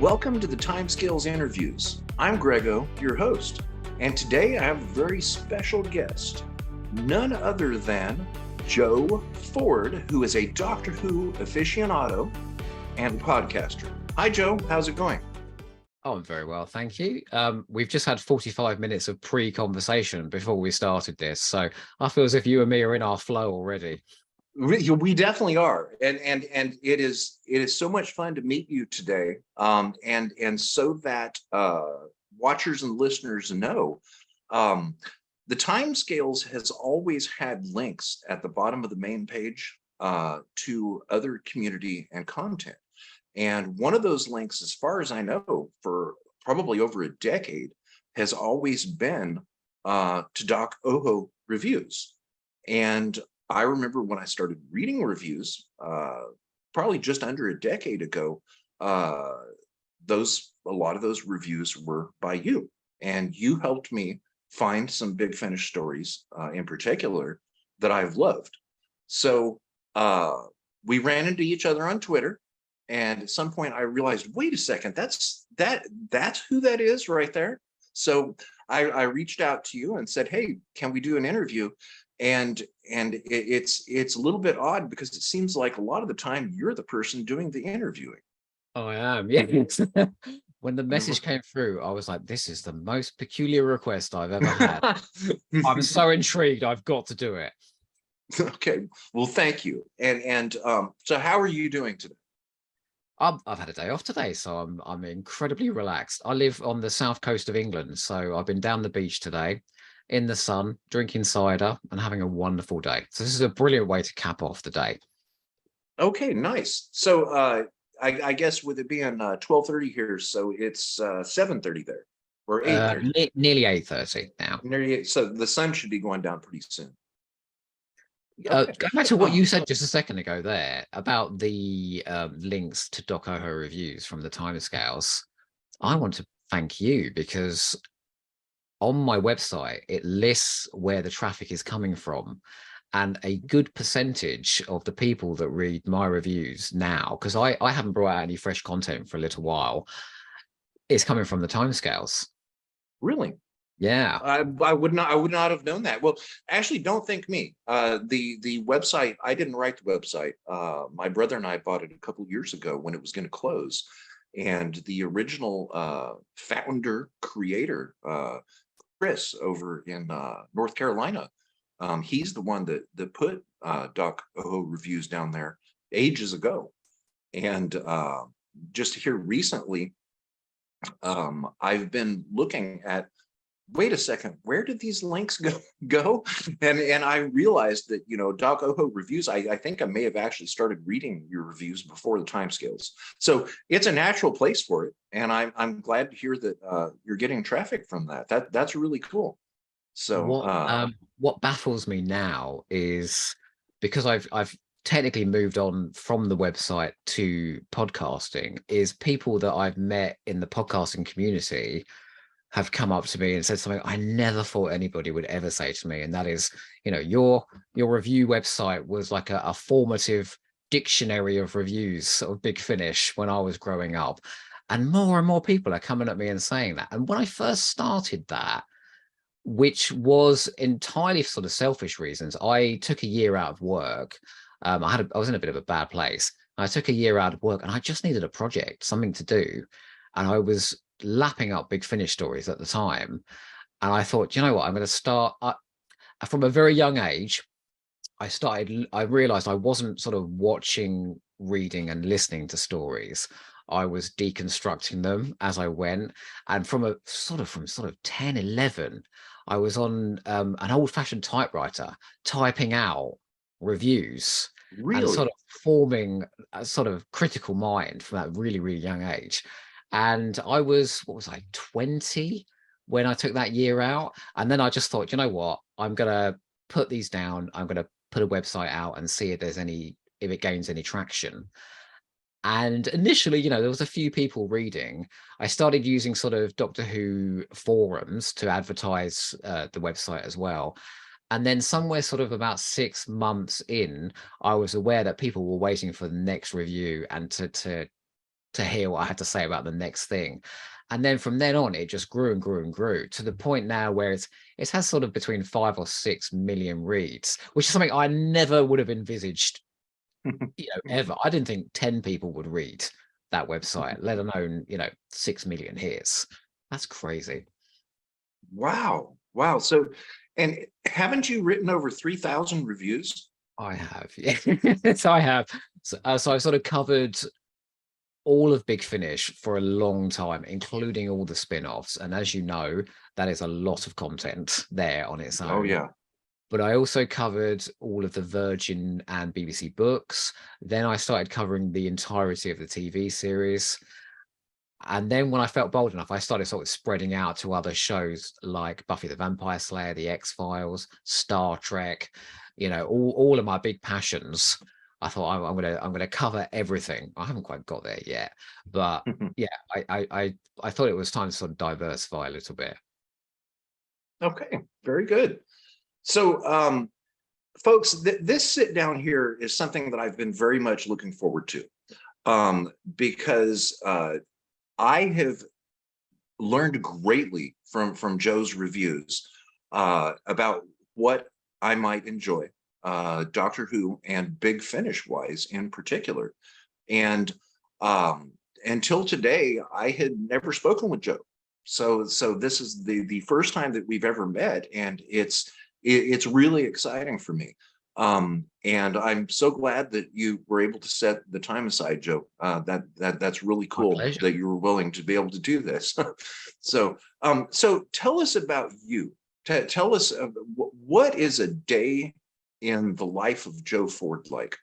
Welcome to the Timescales Interviews. I'm Grego, your host, and today I have a very special guest, none other than Joe Ford, who is a Doctor Who aficionado and podcaster. Hi, Joe. How's it going? Oh, I'm very well, thank you. We've just had 45 minutes of pre-conversation before we started this, so I feel as if you and me are in our flow already. We definitely are, and it is so much fun to meet you today. And so that watchers and listeners know, the Timescales has always had links at the bottom of the main page to other community and content. And one of those links, as far as I know, for probably over a decade, has always been to Doc Oho reviews. And I remember when I started reading reviews, probably just under a decade ago, a lot of those reviews were by you, and you helped me find some Big Finish stories in particular that I've loved. So we ran into each other on Twitter, and at some point I realized, wait a second, that's who that is right there. So I reached out to you and said, hey, can we do an interview? And it's a little bit odd because it seems like a lot of the time you're the person doing the interviewing. Oh, I am, yeah. When the message came through, I was like, this is the most peculiar request I've ever had. I'm so intrigued. I've got to do it. Okay, well, thank you. And so how are you doing today? I've had a day off today, so I'm incredibly relaxed. I live on the south coast of England, so I've been down the beach today in the sun, drinking cider and having a wonderful day. So this is a brilliant way to cap off the day. Okay, nice. So I guess with it being 12:30 here, so it's 7:30 there, or 8:30. Nearly 8:30 now. So the sun should be going down pretty soon. Okay. Going back to what you said just a second ago there about the links to Doc Oho reviews from the timescales, I want to thank you because on my website, it lists where the traffic is coming from. And a good percentage of the people that read my reviews now, because I haven't brought out any fresh content for a little while, is coming from the timescales. Really? Yeah. I would not have known that. Well, actually, don't thank me. The website, I didn't write the website. My brother and I bought it a couple years ago when it was going to close. And the original founder, creator, Chris over in North Carolina, he's the one that put Doc Oho reviews down there ages ago. And just here recently, I've been looking at, wait a second, where did these links go? And I realized that, Doc Oho reviews, I think I may have actually started reading your reviews before the timescales. So it's a natural place for it. And I'm glad to hear that you're getting traffic from that. That's really cool. So what baffles me now is because I've technically moved on from the website to podcasting, is people that I've met in the podcasting community have come up to me and said something I never thought anybody would ever say to me, and that is, your review website was like a formative dictionary of reviews of Big Finish when I was growing up, and more people are coming at me and saying that. And when I first started that, which was entirely for sort of selfish reasons, I took a year out of work. I was in a bit of a bad place. I took a year out of work and I just needed a project, something to do, and I was lapping up Big Finish stories at the time. And I thought, you know what, I'm going to start from a very young age. I realized I wasn't sort of watching, reading and listening to stories. I was deconstructing them as I went. And from sort of 10, 11, I was on an old fashioned typewriter typing out reviews. really? And sort of forming a sort of critical mind from that really, really young age. And I was, 20 when I took that year out. And then I just thought, you know what, I'm going to put these down. I'm going to put a website out and see if it gains any traction. And initially, there was a few people reading. I started using sort of Doctor Who forums to advertise the website as well. And then somewhere sort of about 6 months in, I was aware that people were waiting for the next review and to to hear what I had to say about the next thing. And then from then on, it just grew and grew and grew to the point now where it has sort of between 5 or 6 million reads, which is something I never would have envisaged, ever. I didn't think 10 people would read that website, let alone, 6 million hits. That's crazy. Wow. Wow. So, and haven't you written over 3,000 reviews? I have. Yes, I have. So I've sort of covered all of Big Finish for a long time, including all the spin-offs. And as you know, that is a lot of content there on its own. Oh, yeah. But I also covered all of the Virgin and BBC books. Then I started covering the entirety of the TV series. And then when I felt bold enough, I started sort of spreading out to other shows like Buffy the Vampire Slayer, The X-Files, Star Trek, all of my big passions. I thought I'm gonna cover everything. I haven't quite got there yet, but yeah, I thought it was time to sort of diversify a little bit. Okay, very good. So, folks, this sit down here is something that I've been very much looking forward to, because I have learned greatly from Joe's reviews about what I might enjoy, Doctor Who and Big Finish wise in particular. And until today, I had never spoken with Joe. So this is the first time that we've ever met, and it's really exciting for me. And I'm so glad that you were able to set the time aside, Joe. That's really cool that you were willing to be able to do this. So tell us about you. Tell us what is a day in the life of Joe Ford like?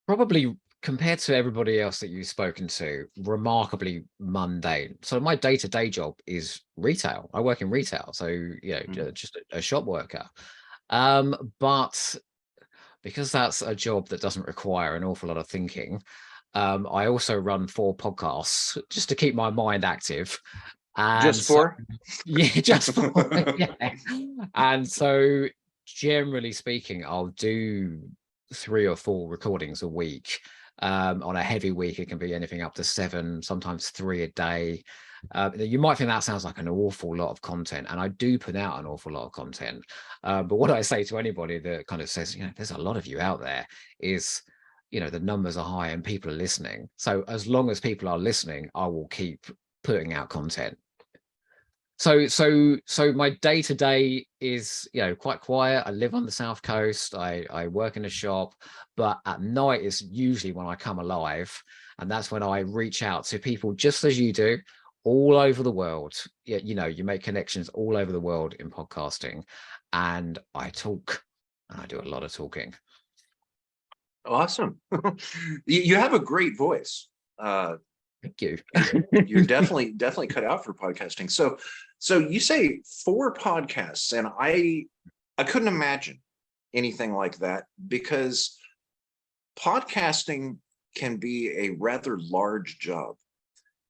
Probably, compared to everybody else that you've spoken to, remarkably mundane. So my day-to-day job is retail. I work in retail, so just a shop worker. But because that's a job that doesn't require an awful lot of thinking, I also run 4 podcasts just to keep my mind active. And just 4? Yeah, just 4. Yeah. And so generally speaking, I'll do 3 or 4 recordings a week. On a heavy week, it can be anything up to 7, sometimes 3 a day. You might think that sounds like an awful lot of content, and I do put out an awful lot of content. But what I say to anybody that kind of says, there's a lot of you out there, is, the numbers are high and people are listening. So as long as people are listening, I will keep putting out content. So my day to day is, quite quiet. I live on the South Coast. I work in a shop, but at night is usually when I come alive, and that's when I reach out to people just as you do, all over the world. You make connections all over the world in podcasting, and I talk, and I do a lot of talking. Awesome. You have a great voice. Thank you. You're definitely cut out for podcasting. So you say 4 podcasts, and I couldn't imagine anything like that, because podcasting can be a rather large job.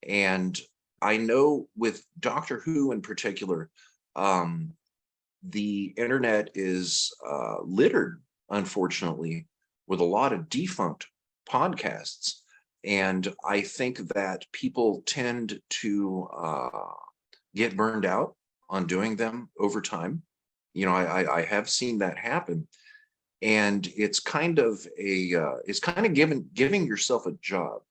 And I know with Doctor Who in particular, the internet is littered, unfortunately, with a lot of defunct podcasts. And I think that people tend to get burned out on doing them over time. I have seen that happen. And it's kind of giving yourself a job.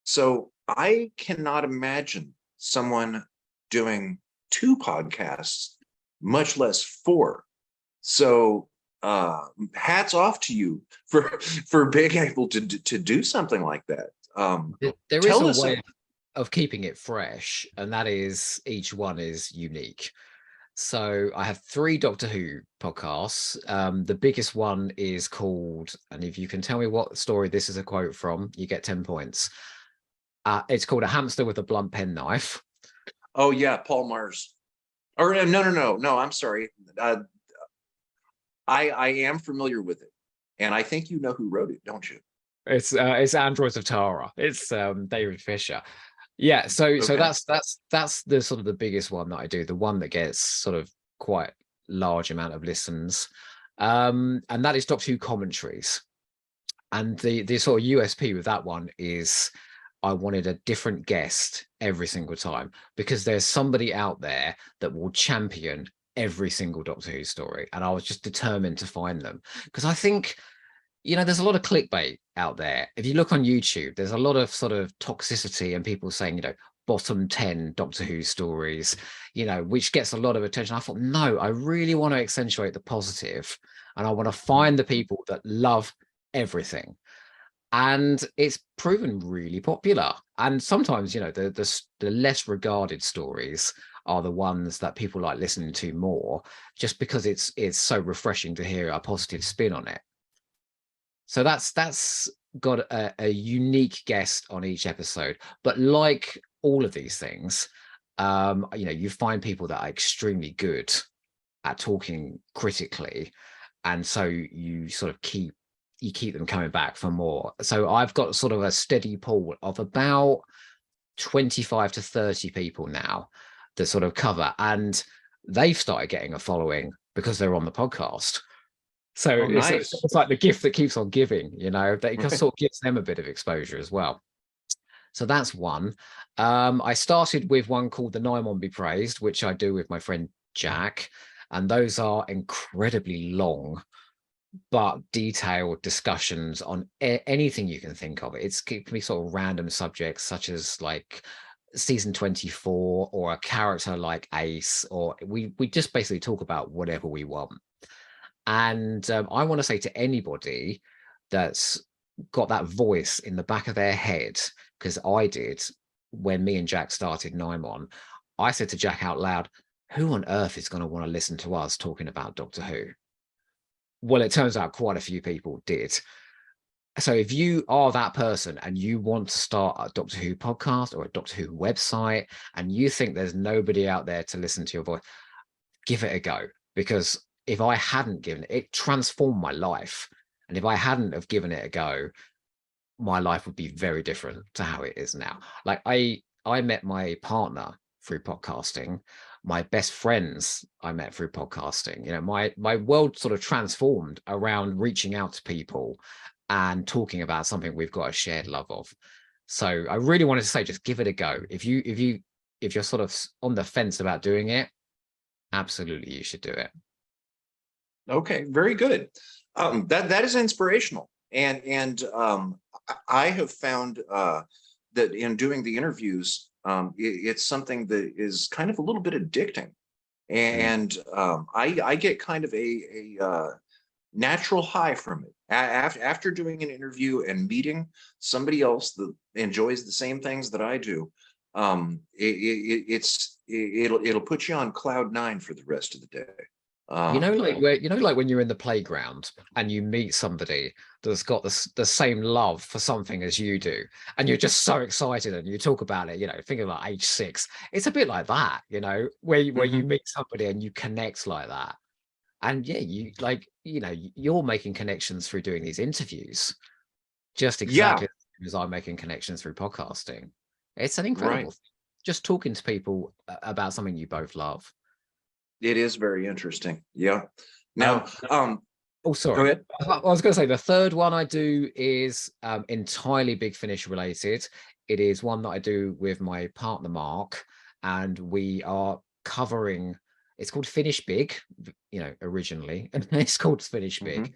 So I cannot imagine someone doing 2 podcasts, much less 4. So hats off to you for being able to do something like that. There is a way of keeping it fresh, and that is each one is unique. So I have 3 Doctor Who podcasts. The biggest one is called, and if you can tell me what story this is a quote from, you get 10 points. It's called A Hamster with a Blunt Penknife. Oh yeah, Paul Mars. Or no, I'm sorry. I am familiar with it, and I think you know who wrote it, don't you? It's Androids of Tara. It's David Fisher. Yeah, so that's the sort of the biggest one that I do, the one that gets sort of quite large amount of listens, and that is Doctor Who commentaries. And the sort of USP with that one is I wanted a different guest every single time, because there's somebody out there that will champion every single Doctor Who story. And I was just determined to find them, because I think, there's a lot of clickbait out there. If you look on YouTube, there's a lot of sort of toxicity and people saying, bottom 10 Doctor Who stories, which gets a lot of attention. I thought, no, I really want to accentuate the positive, and I want to find the people that love everything. And it's proven really popular. And sometimes, the less regarded stories are the ones that people like listening to more, just because it's so refreshing to hear a positive spin on it. So that's got a unique guest on each episode. But like all of these things, you find people that are extremely good at talking critically, and so you sort of keep them coming back for more. So I've got sort of a steady pool of about 25 to 30 people now that sort of cover, and they've started getting a following because they're on the podcast. So it's like the gift that keeps on giving, that it just sort of gives them a bit of exposure as well. So that's one. I started with one called The Nymon Be Praised, which I do with my friend Jack. And those are incredibly long, but detailed discussions on anything you can think of. It can be sort of random subjects, such as like season 24, or a character like Ace, or we just basically talk about whatever we want. And I want to say to anybody that's got that voice in the back of their head, because I did when me and Jack started Nymon, I said to Jack out loud, who on earth is going to want to listen to us talking about Doctor Who? Well, it turns out quite a few people did. So if you are that person and you want to start a Doctor Who podcast or a Doctor Who website, and you think there's nobody out there to listen to your voice, give it a go. Because if I hadn't given it, it transformed my life. And if I hadn't have given it a go, my life would be very different to how it is now. Like I met my partner through podcasting. My best friends I met through podcasting. My world sort of transformed around reaching out to people and talking about something we've got a shared love of. So I really wanted to say, just give it a go. If you're sort of on the fence about doing it, absolutely you should do it. Okay, very good. That is inspirational, and I have found that in doing the interviews, it's something that is kind of a little bit addicting, and I get kind of a natural high from it. After doing an interview and meeting somebody else that enjoys the same things that I do, it'll put you on cloud 9 for the rest of the day. Like when you're in the playground and you meet somebody that's got the same love for something as you do, and you're just so excited and you talk about it, thinking about age 6. It's a bit like that, where you meet somebody and you connect like that. And yeah, you're making connections through doing these interviews, just exactly as I'm making connections through podcasting. It's an incredible thing. Just talking to people about something you both love. It is very interesting. Yeah. Now, oh, sorry. Go ahead. I was going to say the third one I do is entirely Big Finish related. It is one that I do with my partner Mark, and we are covering. It's called Finish Big, originally, and it's called Finish Big,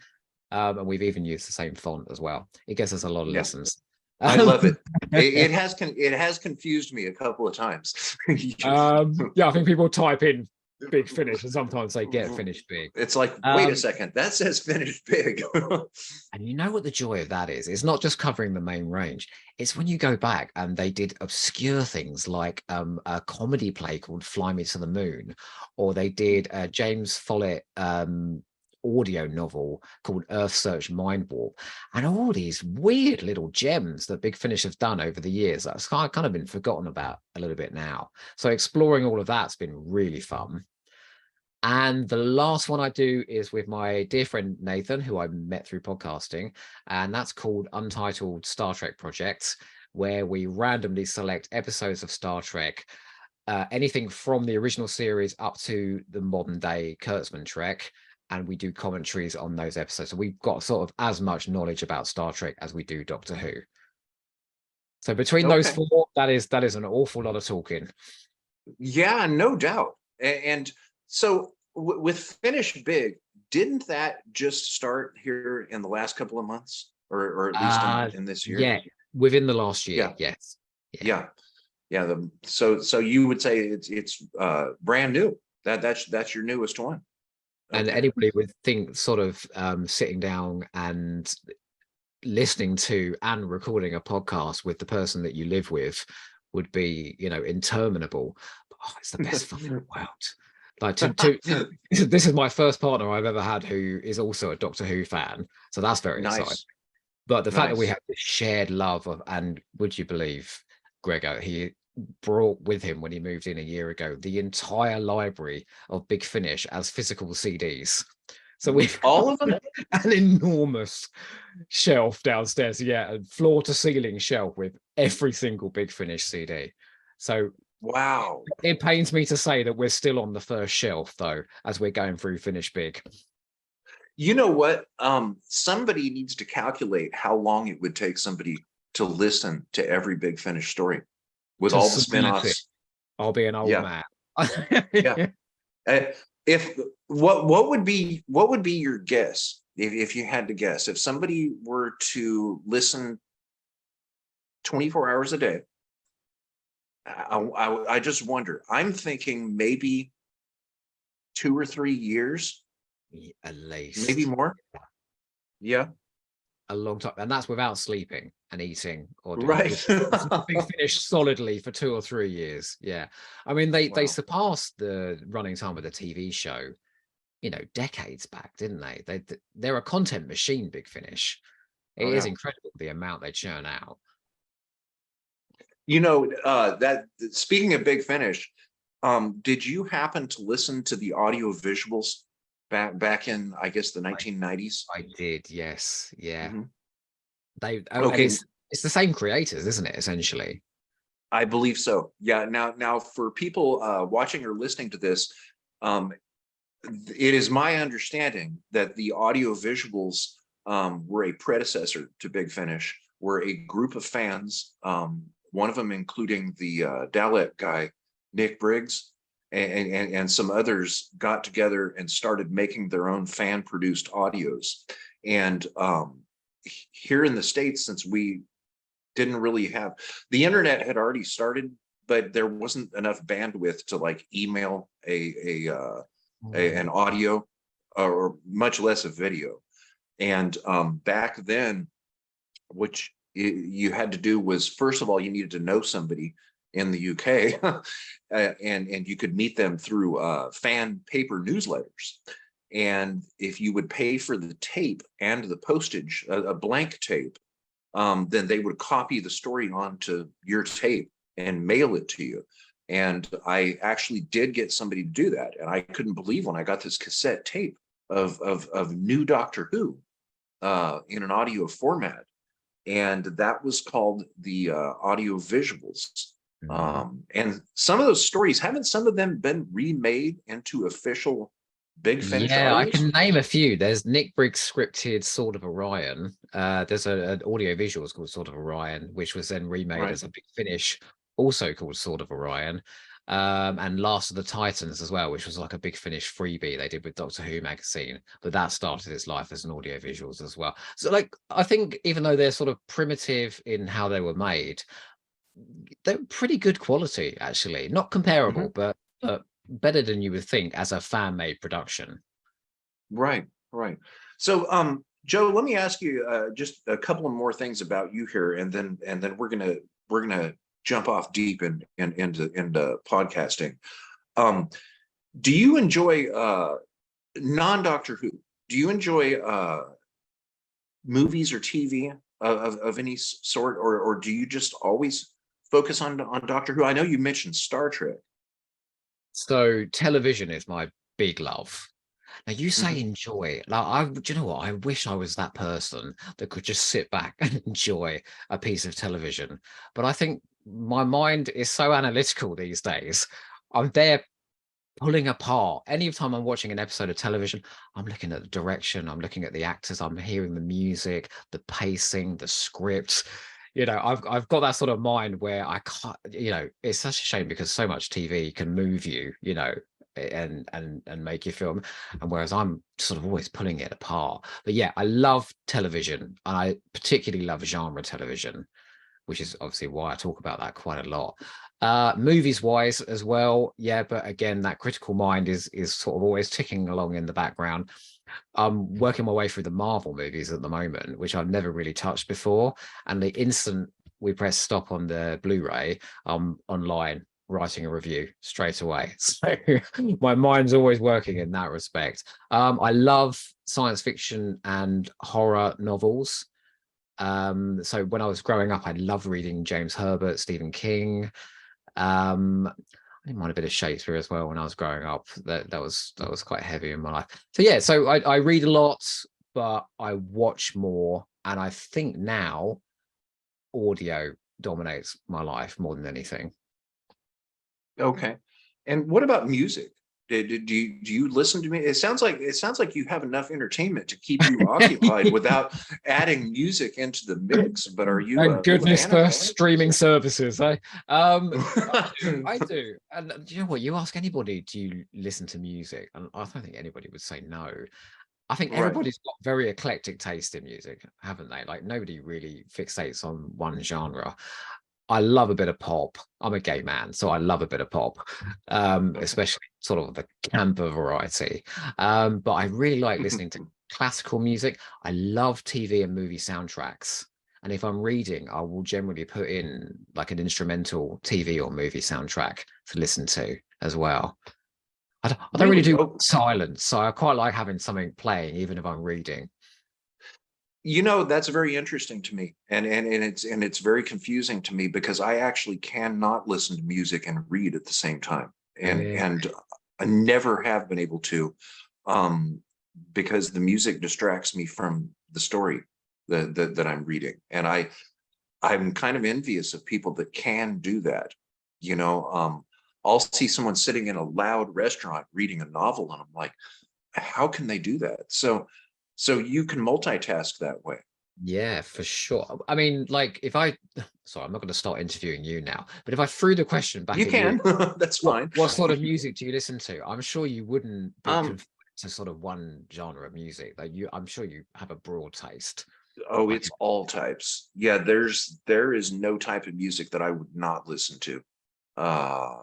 and we've even used the same font as well. It gets us a lot of listens. I love it. It has confused me a couple of times. Yeah, I think people type in Big Finish and sometimes they get Finish Big. It's like, wait a second, that says Finish Big. And you know what the joy of that is? It's not just covering the main range. It's when you go back and they did obscure things like a comedy play called Fly Me to the Moon, or they did a James Follett audio novel called Earth Search Mind Warp, and all these weird little gems that Big Finish have done over the years that's kind of been forgotten about a little bit now. So exploring all of that's been really fun. And the last one I do is with my dear friend Nathan, who I met through podcasting, and that's called Untitled Star Trek Projects, where we randomly select episodes of Star Trek, anything from the original series up to the modern day Kurtzman Trek, and we do commentaries on those episodes. So we've got sort of as much knowledge about Star Trek as we do Doctor Who. So between those Okay. four, that is an awful lot of talking. Yeah, no doubt. And so with Finish Big, didn't that just start here in the last couple of months, or at least in this year? Yeah, within the last year, Yeah. yes. Yeah. Yeah. So you would say it's brand new. That's your newest one. And Okay. anybody would think sort of sitting down and listening to and recording a podcast with the person that you live with would be, you know, interminable. But, oh, it's the best fun in the world. Like this is my first partner I've ever had who is also a Doctor Who fan, so that's very exciting. Nice. But the fact that we Nice. have this shared love of, and would you believe, Gregor, he brought with him when he moved in a year ago the entire library of Big Finish as physical CDs. So we've All of them? an enormous shelf downstairs, yeah, a floor to ceiling shelf with every single Big Finish CD. So Wow. it pains me to say that we're still on the first shelf though, as we're going through Finish Big. You know what? Somebody needs to calculate how long it would take somebody to listen to every Big Finish story with all the spin-offs. I'll be an old man. Yeah. If what would be your guess if you had to guess, if somebody were to listen 24 hours a day? I just wonder. I'm thinking maybe 2 or 3 years, at least, maybe more. Yeah, a long time, and that's without sleeping and eating or doing right. Big Finish solidly for 2 or 3 years. Yeah, I mean they Wow. surpassed the running time of the TV show, you know, decades back, didn't they? They're a content machine, Big Finish. It Oh is yeah. incredible the amount they churn out. You know, that speaking of Big Finish, did you happen to listen to the audio visuals back in, I guess, the 1990s? I did, yes, yeah. Mhm. And Okay, it's the same creators, isn't it? Essentially, I believe so. Yeah. Now for people watching or listening to this, um, it is my understanding that the audio visuals were a predecessor to Big Finish, were a group of fans, one of them including the Dalek guy, Nick Briggs, and some others got together and started making their own fan-produced audios. And here in the States, since we didn't really have, the internet had already started, but there wasn't enough bandwidth to like email an audio, or much less a video. And back then, which you had to do was, first of all, you needed to know somebody in the UK, and you could meet them through fan paper newsletters. And if you would pay for the tape and the postage, a blank tape, then they would copy the story onto your tape and mail it to you. And I actually did get somebody to do that. And I couldn't believe when I got this cassette tape of new Doctor Who in an audio format. And that was called the audio visuals. And some of those stories, haven't some of them been remade into official Big Finish yeah, I audios? can name a few. There's Nick Briggs' scripted Sword of Orion. There's an audio visuals called Sword of Orion, which was then remade Right. as a Big Finish, also called Sword of Orion. And Last of the Titans as well, which was like a Big Finish freebie they did with Doctor Who magazine, but that started its life as an audio visuals as well. So like, I think even though they're sort of primitive in how they were made, they're pretty good quality, actually. Not comparable, Mhm. but better than you would think as a fan-made production. Right. So Joe, let me ask you just a couple of more things about you here, and then we're gonna jump off deep into podcasting. Do you enjoy non-Doctor Who? Do you enjoy movies or TV of any sort, or do you just always focus on Doctor Who? I know you mentioned Star Trek. So television is my big love. Now you say Mhm. enjoy. Like do you know what? I wish I was that person that could just sit back and enjoy a piece of television. But I think my mind is so analytical these days. I'm there pulling apart. Anytime I'm watching an episode of television, I'm looking at the direction, I'm looking at the actors, I'm hearing the music, the pacing, the script. I've got that sort of mind where I can't, it's such a shame because so much TV can move you, and make you feel, and whereas I'm sort of always pulling it apart. But yeah, I love television, and I particularly love genre television, which is obviously why I talk about that quite a lot. Movies wise as well, yeah, but again, that critical mind is sort of always ticking along in the background. I'm working my way through the Marvel movies at the moment, which I've never really touched before. And the instant we press stop on the Blu-ray, I'm online writing a review straight away. So my mind's always working in that respect. I love science fiction and horror novels. So when I was growing up, I loved reading James Herbert, Stephen King. I didn't mind a bit of Shakespeare as well when I was growing up. That was quite heavy in my life. So yeah, so I read a lot, but I watch more, and I think now audio dominates my life more than anything. Okay. And what about music? Do you listen to me? It sounds like you have enough entertainment to keep you occupied without adding music into the mix. But are you Thank goodness fan of for streaming services, eh? music? I do. And do you know what? You ask anybody, do you listen to music? And I don't think anybody would say no. I think Right. everybody's got very eclectic taste in music, haven't they? Like nobody really fixates on one genre. I love a bit of pop. I'm a gay man, so I love a bit of pop, Okay. especially sort of the camper variety. But I really like listening to classical music. I love TV and movie soundtracks. And if I'm reading, I will generally put in like an instrumental TV or movie soundtrack to listen to as well. I don't really Really? do Oh, silence, so I quite like having something playing, even if I'm reading. that's very interesting to me, and it's very confusing to me because I actually cannot listen to music and read at the same time, and I never have been able to, um, because the music distracts me from the story that I'm reading, and I'm kind of envious of people that can do that. I'll see someone sitting in a loud restaurant reading a novel, and I'm like, how can they do that? So you can multitask that way. Yeah, for sure. I mean, like if I, sorry, I'm not going to start interviewing you now, but if I threw the question back You at you, can. That's what fine. what sort of music do you listen to? I'm sure you wouldn't be Um, confined to sort of one genre of music. Like I'm sure you have a broad taste. oh, Like, it's all types. Yeah, there is no type of music that I would not listen to. Uh,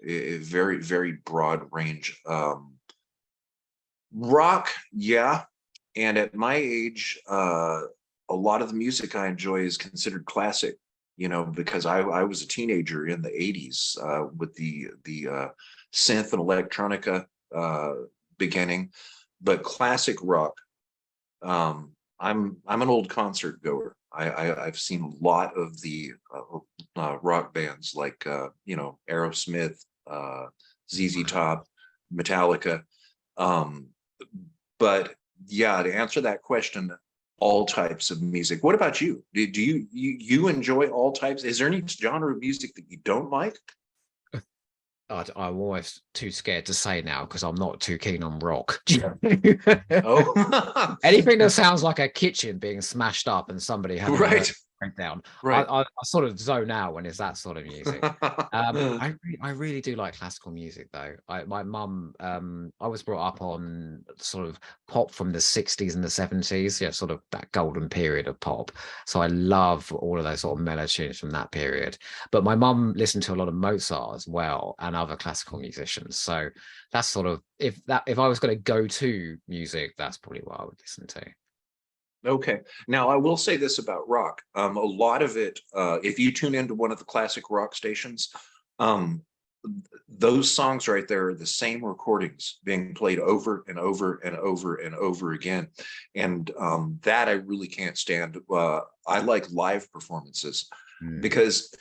very, very broad range. Rock, yeah. And at my age, a lot of the music I enjoy is considered classic, because I was a teenager in the 80s, with the synth and electronica beginning, but classic rock. I'm an old concert goer. I've seen a lot of the rock bands like Aerosmith, ZZ Top, Metallica. Um, but yeah, to answer that question, all types of music. What about you? Do you enjoy all types? Is there any genre of music that you don't like? I'm almost too scared to say now because I'm not too keen on rock. Oh, Anything that sounds like a kitchen being smashed up and somebody having a nervous right, breakdown, right. I sort of zone out when it's that sort of music. I really do like classical music though. My mum, I was brought up on sort of pop from the 60s and the 70s, yeah, sort of that golden period of pop. So I love all of those sort of mellow tunes from that period. But my mum listened to a lot of Mozart as well and other classical musicians. So that's sort of if I was going to go to music, that's probably what I would listen to. Okay. Now, I will say this about rock. A lot of it, if you tune into one of the classic rock stations, um, those songs right there are the same recordings being played over and over and over and over again. And that I really can't stand. I like live performances Mm. because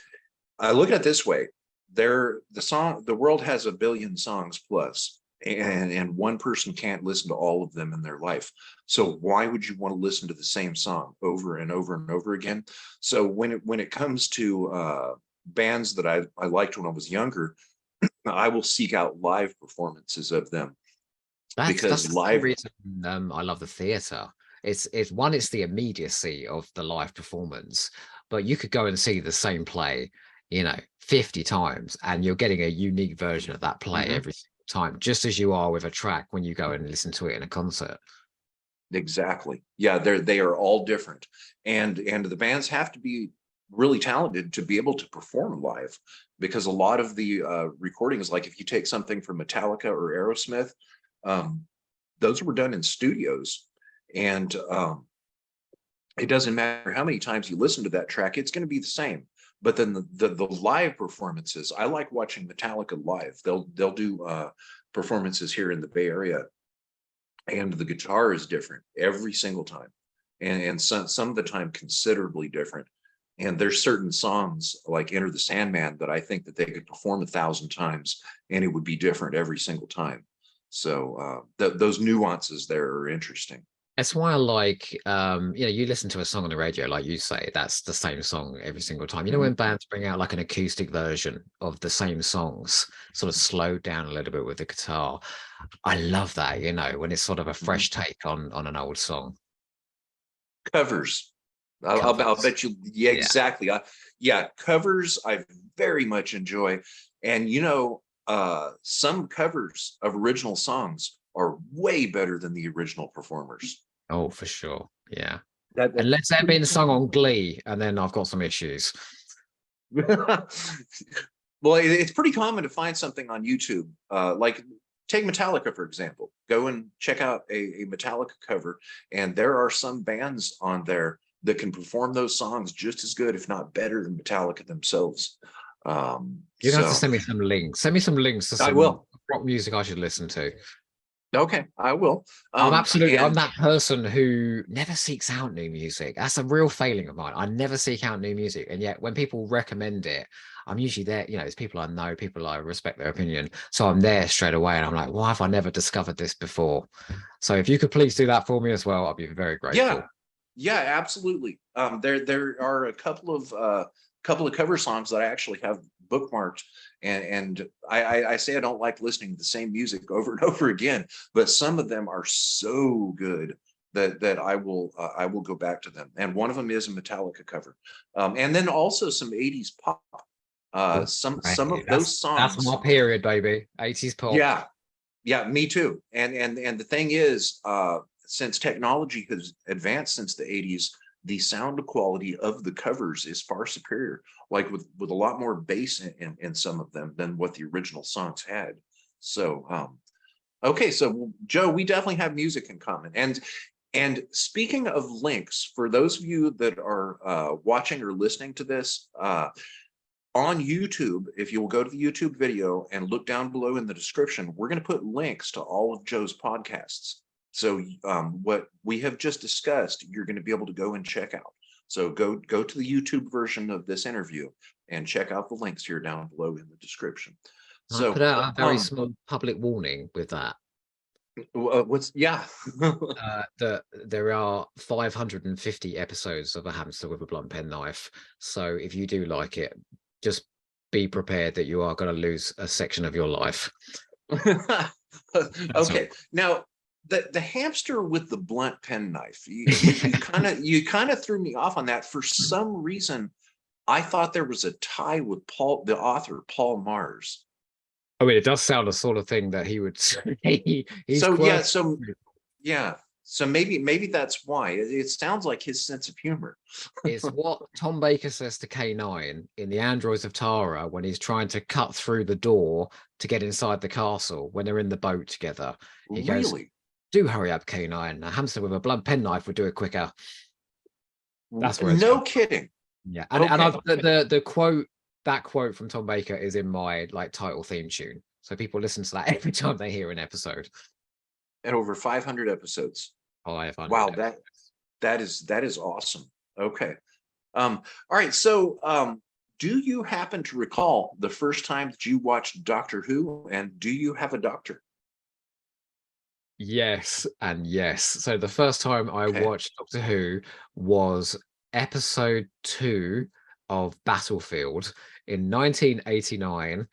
I look at it this way. The world has a billion songs plus, and one person can't listen to all of them in their life. So why would you want to listen to the same song over and over and over again? So when it comes to bands that I liked when I was younger, I will seek out live performances of them That's because the same live, reason I love the theatre. It's one, it's the immediacy of the live performance, but you could go and see the same play, 50 times, and you're getting a unique version of that play Mhm, every single time, just as you are with a track when you go and listen to it in a concert. exactly. Yeah, they are all different. And the bands have to be really talented to be able to perform live, because a lot of the recordings, like if you take something from Metallica or Aerosmith, um, those were done in studios. And it doesn't matter how many times you listen to that track, it's going to be the same. But then the live performances, I like watching Metallica live. They'll do performances here in the Bay Area, and the guitar is different every single time, and some of the time considerably different. And there's certain songs like Enter the Sandman that I think that they could perform 1,000 times and it would be different every single time. So those nuances there are interesting. That's why I like, you listen to a song on the radio, like you say, that's the same song every single time. Mhm. When bands bring out like an acoustic version of the same songs, sort of slowed down a little bit with the guitar. I love that, when it's sort of a Mhm. fresh take on an old song. Covers. I'll Covers. bet you. Yeah, Yeah. exactly. Yeah, covers I very much enjoy. And some covers of original songs are way better than the original performers. Oh, for sure. Yeah. That's Unless they're pretty being sung common. on Glee, and then I've got some issues. Well, it's pretty common to find something on YouTube. Like take Metallica, for example. Go and check out a Metallica cover, and there are some bands on there that can perform those songs just as good, if not better, than Metallica themselves. You're gonna have to So send me some links. Send me some links to I some will. rock music I should listen to. Okay, I will. I'm And that person who never seeks out new music. That's a real failing of mine. I never seek out new music. And yet when people recommend it, I'm usually there, it's people I know, people I respect their opinion. So I'm there straight away and I'm like, why have I never discovered this before? So if you could please do that for me as well, I'll be very yeah, grateful. yeah, absolutely. There are a couple of cover songs that I actually have bookmarked, and I say I don't like listening to the same music over and over again, but some of them are so good that I will go back to them. And one of them is a Metallica cover, and then also some '80s pop. Oh, Some right. of That's those that's my songs, period, baby. 80s pop. yeah, yeah, me too. And the thing is, since technology has advanced since the '80s, the sound quality of the covers is far superior, like with a lot more bass in some of them than what the original songs had. So okay, so Joe, we definitely have music in common. And speaking of links, for those of you that are watching or listening to this, on YouTube, if you will go to the YouTube video and look down below in the description, we're going to put links to all of Joe's podcasts. So what we have just discussed, you're going to be able to go and check out. So go to the YouTube version of this interview and check out the links here down below in the description. I put So out a very small public warning with that. what's yeah. That there are 550 episodes of A Hamster with a Blunt Penknife. So if you do like it, just be prepared that you are going to lose a section of your life. Okay, now the hamster with the blunt penknife, you kind of threw me off on that. For some reason, I thought there was a tie with the author Paul Mars. I mean, it does sound the sort of thing that he would say. He's So yeah, quirky. so yeah, so maybe that's why it sounds like his sense of humor. It's what Tom Baker says to K9 in The Androids of Tara when he's trying to cut through the door to get inside the castle when they're in the boat together. He goes, Really? "Do hurry up, K9. A hamster with a blunt penknife would do it quicker." That's where it's No come. kidding. Yeah, and Okay. the quote, that quote from Tom Baker is in my like title theme tune. So people listen to that every time they hear an episode. At over 500 episodes. 500 Wow, episodes. that is awesome. Okay. All right. So, do you happen to recall the first time that you watched Doctor Who, and do you have a doctor? Yes, and yes. So the first time I Okay. watched Doctor Who was episode 2 of Battlefield in 1989.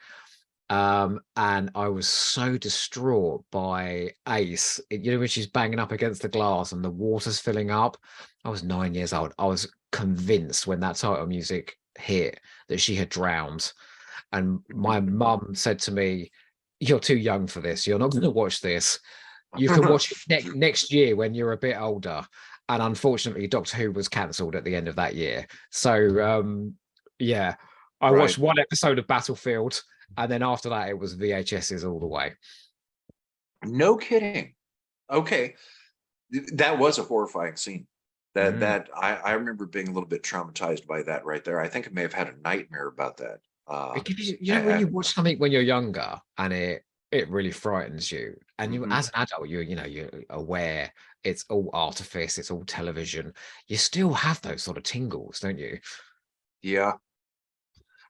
And I was so distraught by Ace, you know, when she's banging up against the glass and the water's filling up. I was 9 years old. I was convinced when that title music hit that she had drowned. And my mum said to me, "You're too young for this. You're not going to watch this. You can watch it next year when you're a bit older." And unfortunately, Doctor Who was cancelled at the end of that year. So yeah, I watched Right. one episode of Battlefield, and then after that, it was VHSs all the way. No kidding. Okay. That was a horrifying scene. That I remember being a little bit traumatized by that right there. I think I may have had a nightmare about that. You know, when you watch something when you're younger and it really frightens you, and you, as an adult, you're aware it's all artifice, it's all television. You still have those sort of tingles, don't you? Yeah.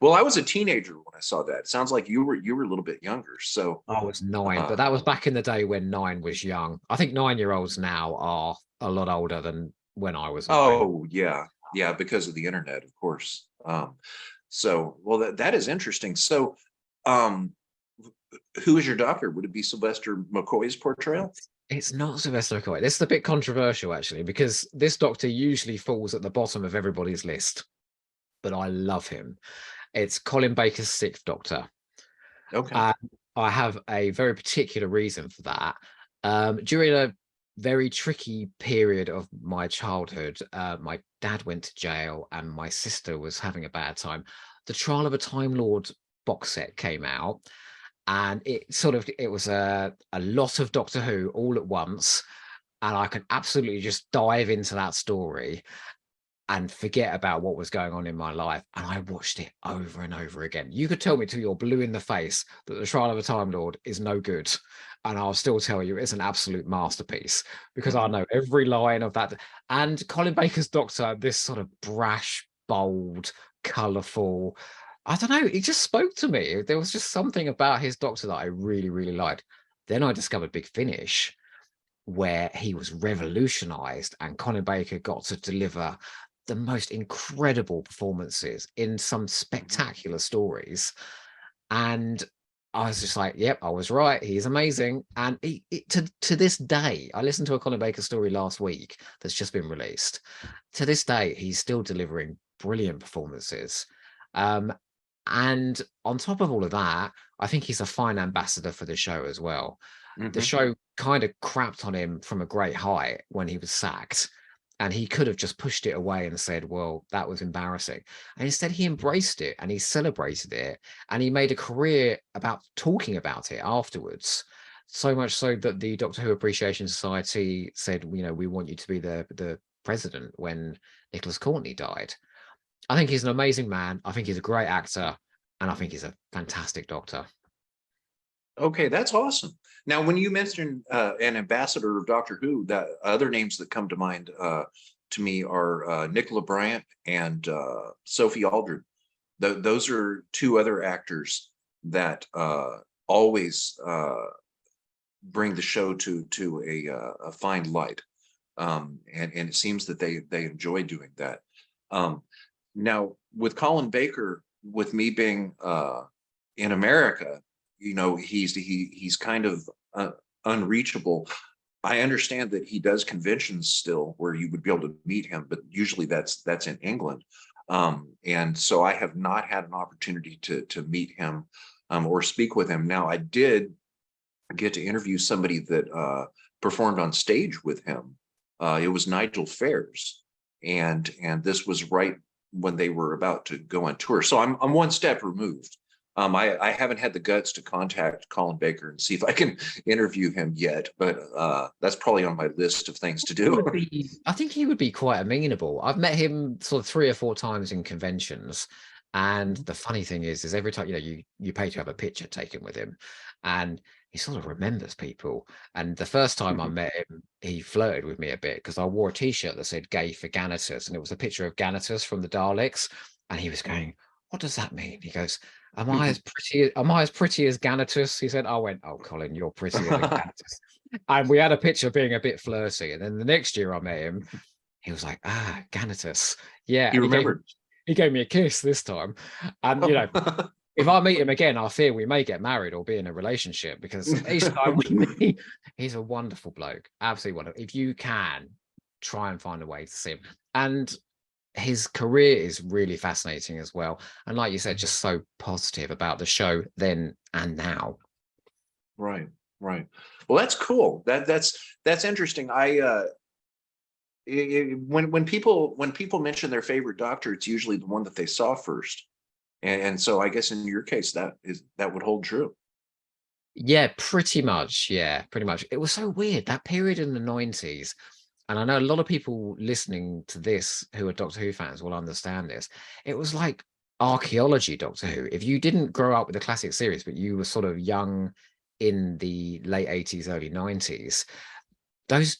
Well, I was a teenager when I saw that. It sounds like you were a little bit younger. So I was 9, but that was back in the day when 9 was young. I think 9-year-olds now are a lot older than when I was 9. oh yeah, yeah, because of the internet, of course. So well that is interesting. So um who is your doctor? Would it be Sylvester McCoy's portrayal? It's not Sylvester McCoy. This is a bit controversial, actually, because this doctor usually falls at the bottom of everybody's list, but I love him. It's Colin Baker's Sixth Doctor. Okay. I have a very particular reason for that. During a very tricky period of my childhood, my dad went to jail and my sister was having a bad time. The Trial of a Time Lord box set came out, and it was a lot of Doctor Who all at once, and I could absolutely just dive into that story and forget about what was going on in my life. And I watched it over and over again. You could tell me till you're blue in the face that The Trial of a Time Lord is no good, and I'll still tell you it's an absolute masterpiece, because I know every line of that. And Colin Baker's Doctor, this sort of brash, bold, colourful, I don't know, it just spoke to me. There was just something about his Doctor that I really, really liked. Then I discovered Big Finish, where he was revolutionized, and Colin Baker got to deliver the most incredible performances in some spectacular stories. And I was just like, yep, I was right. He's amazing. And to this day, I listened to a Colin Baker story last week that's just been released. To this day, he's still delivering brilliant performances. And on top of all of that, I think he's a fine ambassador for the show as well. The show kind of crapped on him from a great height when he was sacked, and he could have just pushed it away and said, well, that was embarrassing. And instead he embraced it and he celebrated it, and he made a career about talking about it afterwards. So much so that the Doctor Who Appreciation Society said, you know, we want you to be the president when Nicholas Courtney died. I think he's an amazing man. I think he's a great actor, and I think he's a fantastic Doctor. Okay, that's awesome. Now, when you mentioned an ambassador of Doctor Who, that other names that come to mind to me are Nicola Bryant and Sophie Aldred. Those are two other actors that always bring the show to a fine light, and it seems that they enjoy doing that. Now, with Colin Baker, with me being in America, you know, he's kind of unreachable. I understand that he does conventions still where you would be able to meet him, but usually that's in England. And so I have not had an opportunity to meet him or speak with him. Now, I did get to interview somebody that performed on stage with him. It was Nigel Fairs, and this was right when they were about to go on tour. So I'm one step removed. I haven't had the guts to contact Colin Baker and see if I can interview him yet, but that's probably on my list of things to do. I think he would be quite amenable. I've met him sort of 3 or 4 times in conventions, and the funny thing is every time, you know, you pay to have a picture taken with him, and he sort of remembers people. And the first time I met him, he flirted with me a bit because I wore a T-shirt that said "Gay for Ganatus," and it was a picture of Ganatus from the Daleks, and he was going, "What does that mean?" He goes, Am I as pretty as Ganatus? He said. I went, "Oh, Colin, you're prettier than Ganatus." And we had a picture being a bit flirty. And then the next year I met him, he was like, "Ah, Ganatus." Yeah. He remembered. He gave me a kiss this time. And, you know, if I meet him again, I fear we may get married or be in a relationship, because each time we meet, he's a wonderful bloke, absolutely wonderful. If you can, try and find a way to see him. And his career is really fascinating as well. And like you said, just so positive about the show then and now. Right, right. Well, that's cool. That's interesting. When people mention their favorite doctor, it's usually the one that they saw first. And so I guess in your case, that would hold true. Yeah, pretty much. Yeah, pretty much. It was so weird, that period in the 90s. And I know a lot of people listening to this who are Doctor Who fans will understand this. It was like archaeology Doctor Who. If you didn't grow up with the classic series, but you were sort of young in the late 80s, early 90s, those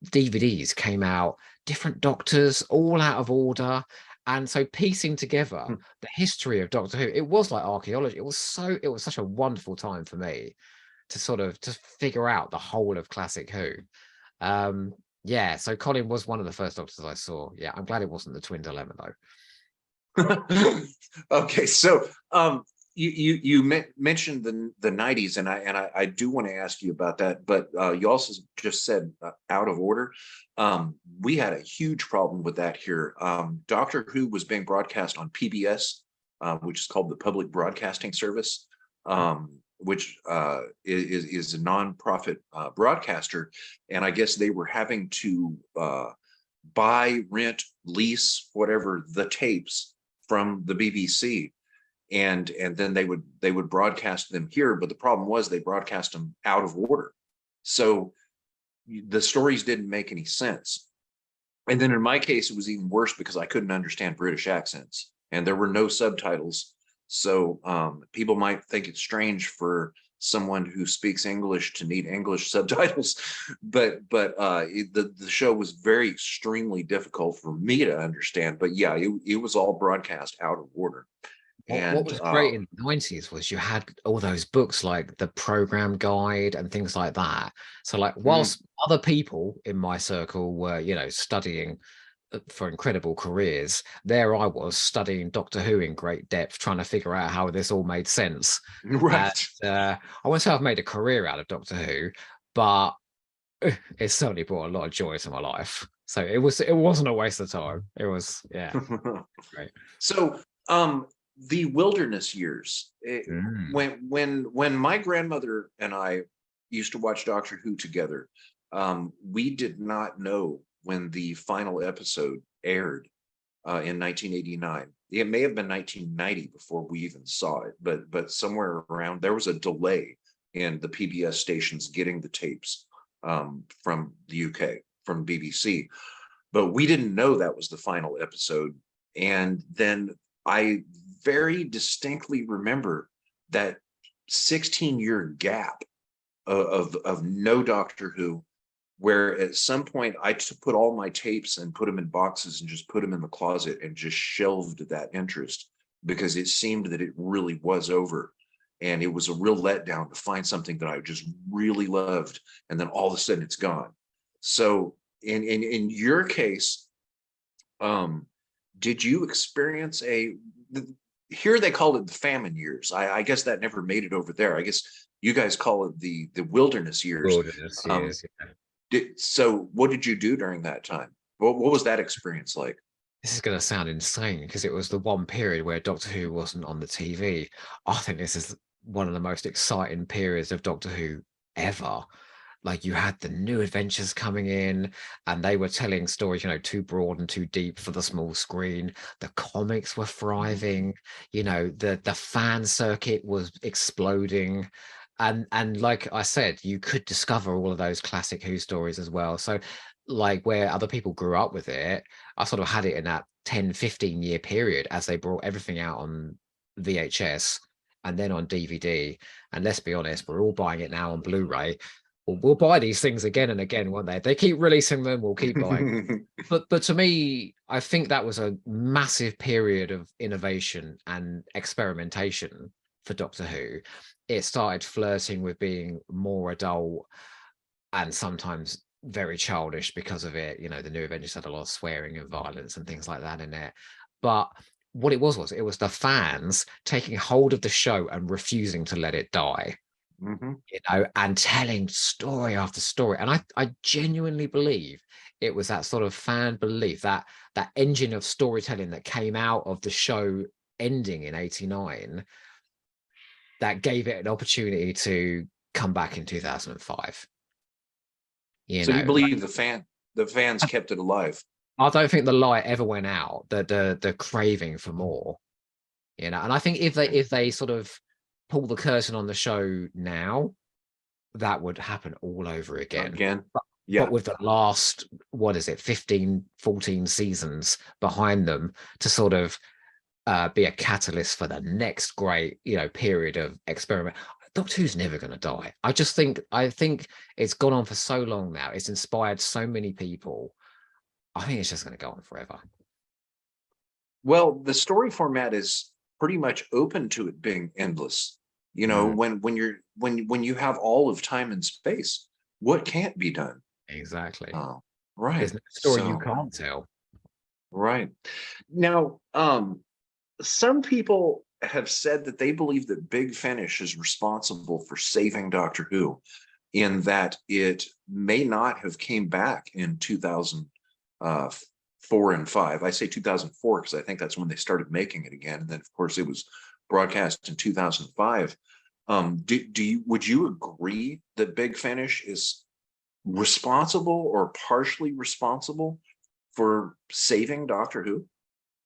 DVDs came out, different doctors, all out of order. And so piecing together Hmm. the history of Doctor Who, it was like archaeology. It was such a wonderful time for me to sort of just figure out the whole of classic Who. Um, yeah, so Colin was one of the first doctors I saw. Yeah, I'm glad it wasn't the twin dilemma though. Okay, so you mentioned the 90s, and I do want to ask you about that, but you also just said out of order. We had a huge problem with that here. Doctor Who was being broadcast on PBS, which is called the Public Broadcasting Service, which is a nonprofit broadcaster, and I guess they were having to buy, rent, lease, whatever, the tapes from the BBC, and then they would broadcast them here. But the problem was they broadcast them out of order, so the stories didn't make any sense. And then in my case, it was even worse because I couldn't understand British accents, and there were no subtitles. So people might think it's strange for someone who speaks English to need English subtitles, but the show was very extremely difficult for me to understand. But yeah, it was all broadcast out of order. What And was great in the 90s was you had all those books like the program guide and things like that. So like whilst other people in my circle were, studying for incredible careers, there I was studying Doctor Who in great depth, trying to figure out how this all made sense. And right. I won't say I've made a career out of Doctor Who, but it certainly brought a lot of joy to my life. So it wasn't a waste of time. It was, yeah, great. So the wilderness years, Mm. when my grandmother and I used to watch Doctor Who together, we did not know when the final episode aired in 1989. It may have been 1990 before we even saw it, but somewhere around there was a delay in the PBS stations getting the tapes from the UK, from BBC. But we didn't know that was the final episode. And then I very distinctly remember that 16-year gap of no Doctor Who, where at some point I put all my tapes and put them in boxes and just put them in the closet and just shelved that interest, because it seemed that it really was over. And it was a real letdown to find something that I just really loved, and then all of a sudden it's gone. So in your case, did you experience here they call it the famine years. I guess that never made it over there. I guess you guys call it the wilderness years. Wilderness years, yeah. So what did you do during that time? What was that experience like? This is going to sound insane because it was the one period where Doctor Who wasn't on the TV. I think this is one of the most exciting periods of Doctor Who ever. Like you had the new adventures coming in and they were telling stories, too broad and too deep for the small screen. The comics were thriving, the fan circuit was exploding. And like I said, you could discover all of those classic Who stories as well. So like where other people grew up with it, I sort of had it in that 10-15 year period as they brought everything out on VHS and then on DVD. And let's be honest, we're all buying it now on Blu-ray. We'll buy these things again and again, won't they? They keep releasing them, we'll keep buying. But to me, I think that was a massive period of innovation and experimentation for Doctor Who. It started flirting with being more adult and sometimes very childish because of it. The New Avengers had a lot of swearing and violence and things like that in it. But what it was it was the fans taking hold of the show and refusing to let it die, Mhm. you know, and telling story after story. And I genuinely believe it was that sort of fan belief, that engine of storytelling that came out of the show ending in 89, that gave it an opportunity to come back in 2005. You So you know, believe the fans kept it alive? I don't think the light ever went out, the craving for more, you know. And I think if they sort of pull the curtain on the show now, that would happen all over again. Again? But Yeah. with the last, what is it, 15, 14 seasons behind them to sort of be a catalyst for the next great, you know, period of experiment. Doctor Who's never going to die. I think it's gone on for so long now. It's inspired so many people. I think it's just going to go on forever. Well, the story format is pretty much open to it being endless. You know, Mm, when you have all of time and space, what can't be done? exactly. Oh, There's right. no story you So, can't tell. right. Now, some people have said that they believe that Big Finish is responsible for saving Doctor Who, in that it may not have came back in 2004 and 5. I say 2004 because I think that's when they started making it again, and then of course it was broadcast in 2005. Would you agree that Big Finish is responsible or partially responsible for saving Doctor Who?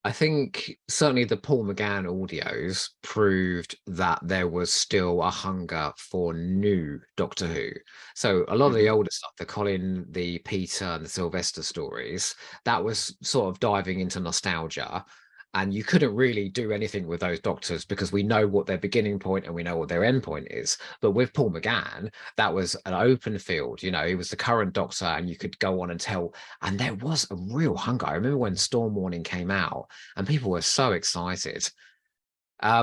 I think certainly the Paul McGann audios proved that there was still a hunger for new Doctor Who. So a lot of the Mhm. older stuff, the Colin, the Peter, and the Sylvester stories, that was sort of diving into nostalgia. And you couldn't really do anything with those doctors because we know what their beginning point and we know what their end point is. But with Paul McGann, that was an open field. You know, he was the current doctor, and you could go on and tell. And there was a real hunger. I remember when Storm Warning came out and people were so excited.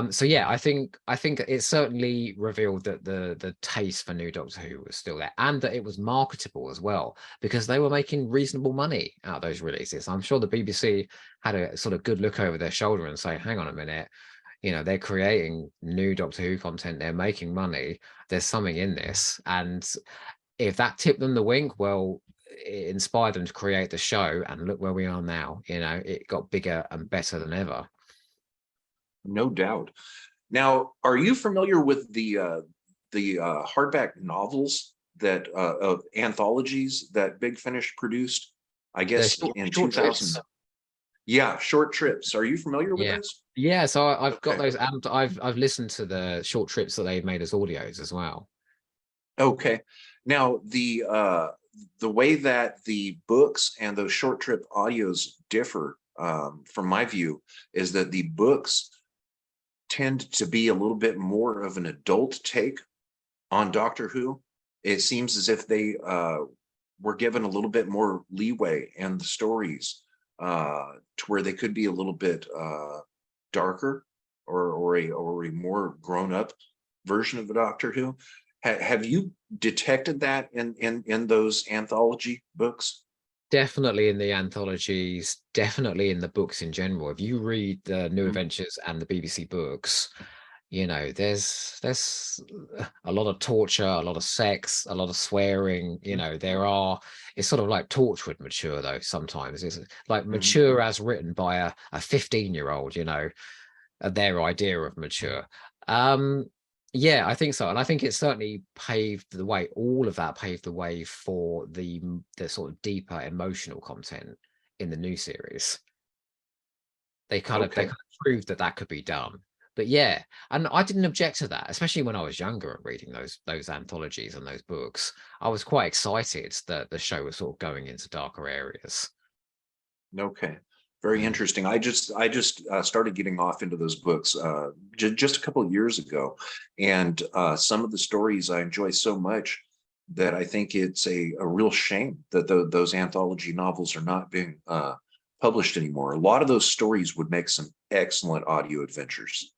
So yeah, I think it certainly revealed that the taste for new Doctor Who was still there, and that it was marketable as well because they were making reasonable money out of those releases. I'm sure the BBC had a sort of good look over their shoulder and say, "Hang on a minute, you know, they're creating new Doctor Who content, they're making money. There's something in this." And if that tipped them the wink, well, it inspired them to create the show, and look where we are now. You know, it got bigger and better than ever. No doubt. Now, are you familiar with the hardback novels that of anthologies that Big Finish produced? I The guess short in short trips. 2000. Yeah, short trips. Are you familiar with Yeah. those? Yeah, so I've got Okay. those, and I've listened to the short trips that they've made as audios as well. Okay. Now, the way that the books and those short trip audios differ, from my view, is that the books tend to be a little bit more of an adult take on Doctor Who. It seems as if they were given a little bit more leeway in the stories, to where they could be a little bit darker, or a more grown up version of the Doctor Who. Have you detected that in those anthology books? Definitely in the anthologies, definitely in the books in general. If you read the New Mm, Adventures and the BBC books, you know, there's a lot of torture, a lot of sex, a lot of swearing. You mm, know, it's sort of like Torchwood mature though. Sometimes it's like mhm. mature as written by a 15-year-old. You know, their idea of mature. Um, yeah, I think so, and I think it certainly paved the way. All of that paved the way for the sort of deeper emotional content in the new series. They Okay. kind of proved that that could be done. But yeah, and I didn't object to that, especially when I was younger and reading those anthologies and those books. I was quite excited that the show was sort of going into darker areas. Okay. Very Mm. interesting. I just started getting off into those books just a couple of years ago, and some of the stories I enjoy so much that I think it's a real shame that those anthology novels are not being published anymore. A lot of those stories would make some excellent audio adventures.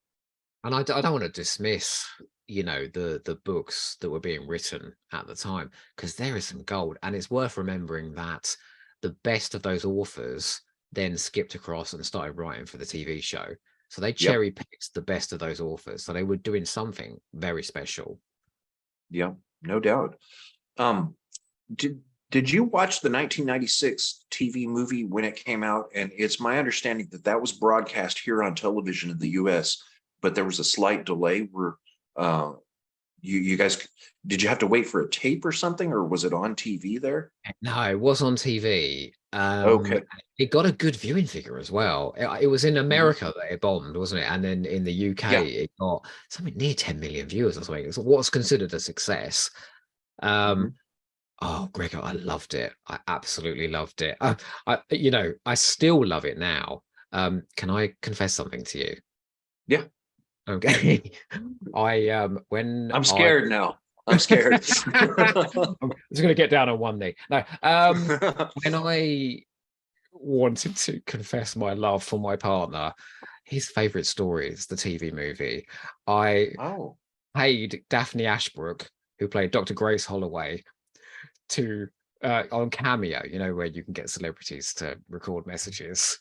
And I don't want to dismiss, you know, the books that were being written at the time, because there is some gold, and it's worth remembering that the best of those authors then skipped across and started writing for the TV show. So they Yep. cherry picked the best of those authors. So they were doing something very special. Yeah, no doubt. Um, did did you watch the 1996 TV movie when it came out? And it's my understanding that that was broadcast here on television in the US, but there was a slight delay where uh you guys, did you have to wait for a tape or something, or was it on TV there? No, it was on TV. Okay. It got a good viewing figure as well. It was in Mhm. America that it bombed, wasn't it? And then in the UK, Yeah. it got something near 10 million viewers or something. It's what's considered a success. Mhm. Um, oh, Gregor, I loved it. I absolutely loved it. I still love it now. Can I confess something to you? Yeah. Okay. When I'm I scared now. I'm scared. I'm just gonna get down on one knee. No, when I wanted to confess my love for my partner, his favorite story is the TV movie. I Oh, paid Daphne Ashbrook, who played Dr. Grace Holloway, to on Cameo, where you can get celebrities to record messages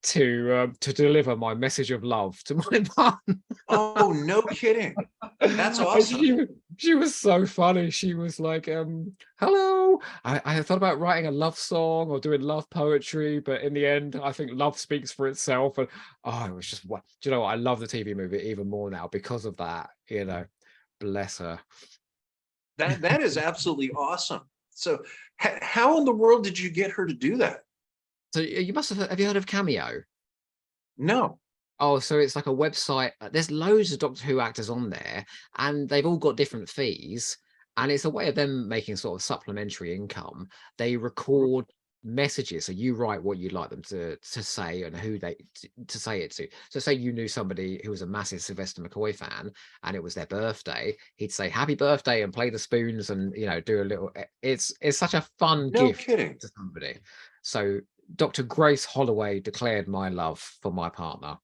to deliver my message of love to my partner. oh, no kidding. That's And awesome. she was so funny. She was like, hello. I thought about writing a love song or doing love poetry, but in the end, I think love speaks for itself. And oh, it was just what do you know what? I love the TV movie even more now because of that. Bless her. That is absolutely awesome. So, how in the world did you get her to do that? So you must have you heard of Cameo? No. Oh, so it's like a website. There's loads of Doctor Who actors on there, and they've all got different fees. And it's a way of them making sort of supplementary income. They Mhm. record messages, so you write what you'd like them to say and who they to say it to. So, say you knew somebody who was a massive Sylvester McCoy fan, and it was their birthday. He'd say "Happy Birthday" and play the spoons, and do a little. It's such a fun No gift kidding. to somebody. So, Dr. Grace Holloway declared my love for my partner.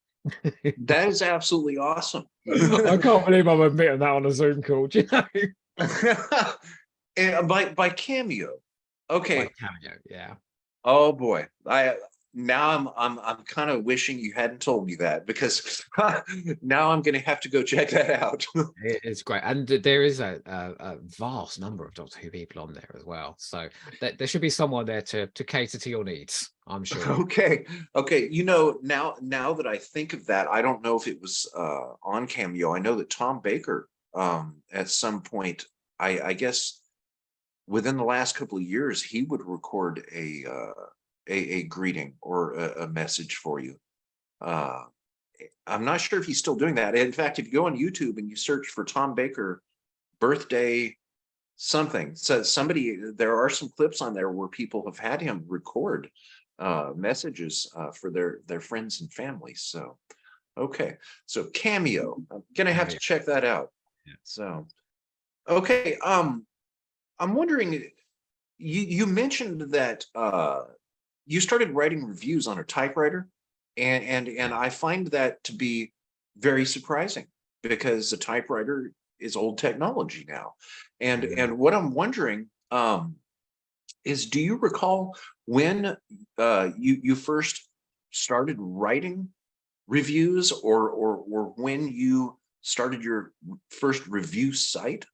That is absolutely awesome. I can't believe I'm admitting that on a Zoom call. Do you know? And by Cameo. Like Okay. Cameo, yeah. Oh boy. I'm kind of wishing you hadn't told me that, because now I'm gonna have to go check that out. It's great, and there is a vast number of Doctor Who people on there as well. So there should be someone there to cater to your needs. I'm sure. Okay. Okay. Now that I think of that, I don't know if it was on Cameo. I know that Tom Baker at some point, I guess within the last couple of years, he would record a greeting or a message for you. Uh I'm not sure if he's still doing that. In fact, if you go on YouTube and you search for Tom Baker birthday something, so there are some clips on there where people have had him record messages for their friends and family. So okay, so Cameo, I'm gonna have to Cameo, check that out. yeah. So okay, I'm wondering, you mentioned that you started writing reviews on a typewriter, and I find that to be very surprising, because the typewriter is old technology now. And Mm. what I'm wondering is, do you recall when you first started writing reviews, or when you started your first review site?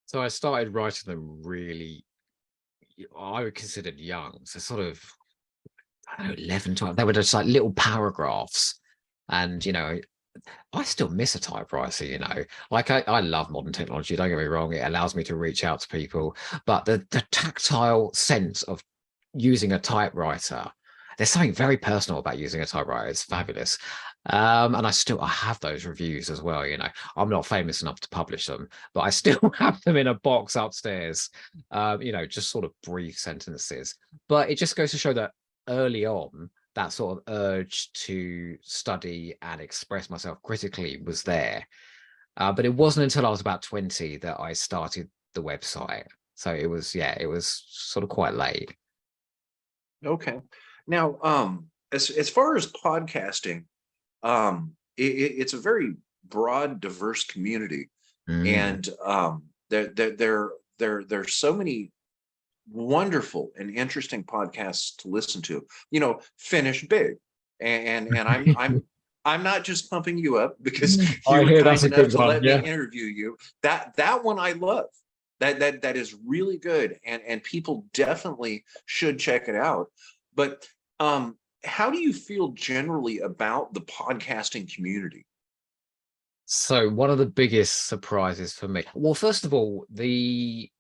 So I started writing them really. I would consider young, so sort of I don't know, 11, 12. They were just like little paragraphs, and I still miss a typewriter. Like I love modern technology, don't get me wrong, it allows me to reach out to people, but the tactile sense of using a typewriter, there's something very personal about using a typewriter. It's fabulous. And I have those reviews as well. I'm not famous enough to publish them, but I still have them in a box upstairs. Just sort of brief sentences. But it just goes to show that early on, that sort of urge to study and express myself critically was there. But it wasn't until I was about 20 that I started the website. So it was sort of quite late. Okay. Now, as far as podcasting, it's a very broad, diverse community, Mm, and there's so many wonderful and interesting podcasts to listen to. You know, finish big, and I'm not just pumping you up because you I were hear kind that's a enough good to one. let me Yeah. interview you. That one I love. That is really good, and people definitely should check it out. But how do you feel generally about the podcasting community? So one of the biggest surprises for me, well, first of all, the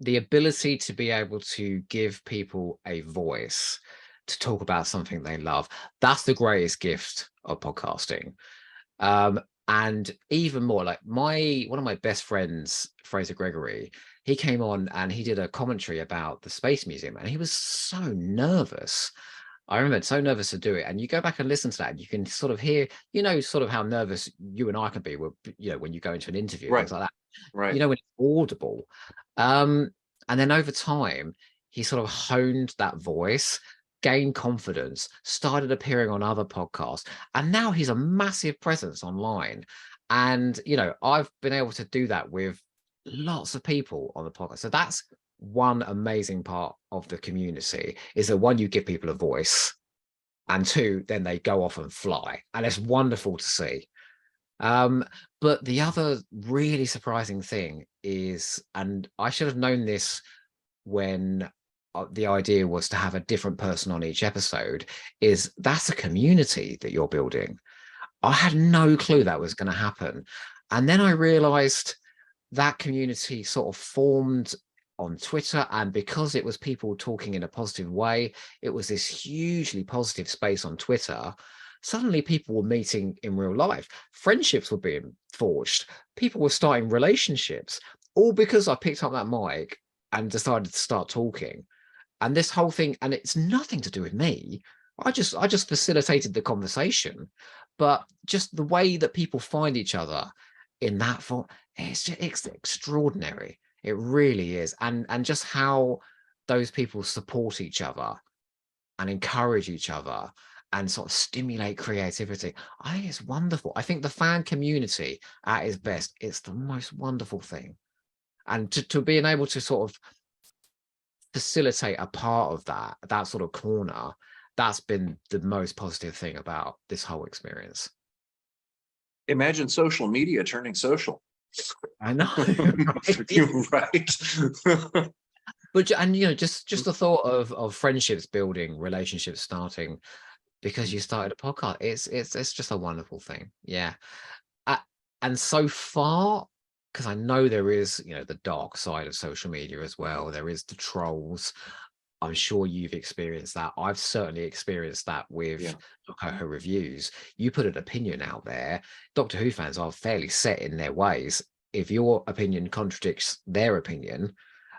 ability to be able to give people a voice to talk about something they love, that's the greatest gift of podcasting. Um, and even more, like one of my best friends, Fraser Gregory, he came on and he did a commentary about the Space Museum, and he was so nervous. I remember so nervous to do it. And you go back and listen to that, and you can sort of hear, sort of how nervous you and I can be, when you go into an interview, Right, things like that, right. when it's audible. Um, and then over time, he sort of honed that voice, gained confidence, started appearing on other podcasts, and now he's a massive presence online. And I've been able to do that with lots of people on the podcast. So that's one amazing part of the community, is that one, you give people a voice, and two, then they go off and fly. And it's wonderful to see. But the other really surprising thing is, and I should have known this when the idea was to have a different person on each episode, is that's a community that you're building. I had no clue that was going to happen. And then I realized that community sort of formed on Twitter, and because it was people talking in a positive way, it was this hugely positive space on Twitter. Suddenly people were meeting in real life, friendships were being forged, people were starting relationships, all because I picked up that mic and decided to start talking. And this whole thing, and it's nothing to do with me, I just facilitated the conversation, but just the way that people find each other in that form, it's extraordinary. It really is. And just how those people support each other and encourage each other and sort of stimulate creativity, I think it's wonderful. I think the fan community at its best, it's the most wonderful thing. And to being able to sort of facilitate a part of that sort of corner, that's been the most positive thing about this whole experience. Imagine social media turning social. I know. You're right. But just the thought of friendships building, relationships starting because you started a podcast, it's just a wonderful thing. Yeah. uh, and so far, because I know there is the dark side of social media as well, there is the trolls. I'm sure you've experienced that. I've certainly experienced that with Yeah. Doctor Who reviews. You put an opinion out there. Doctor Who fans are fairly set in their ways. If your opinion contradicts their opinion,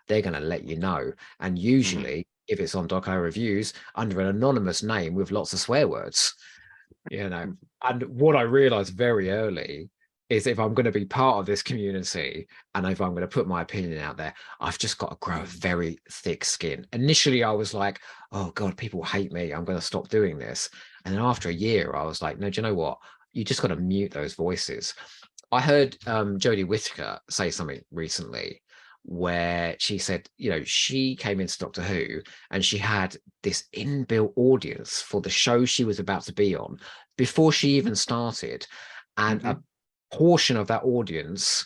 they're going to let you know. And usually, if it's on Doctor Who reviews, under an anonymous name with lots of swear words. And what I realized very early is, if I'm going to be part of this community and if I'm going to put my opinion out there, I've just got to grow a very thick skin. Initially, I was like, oh God, people hate me, I'm going to stop doing this. And then after a year, I was like, no, do you know what? You just got to mute those voices. I heard Jodie Whittaker say something recently where she said, she came into Doctor Who and she had this inbuilt audience for the show she was about to be on before she even started. And a portion of that audience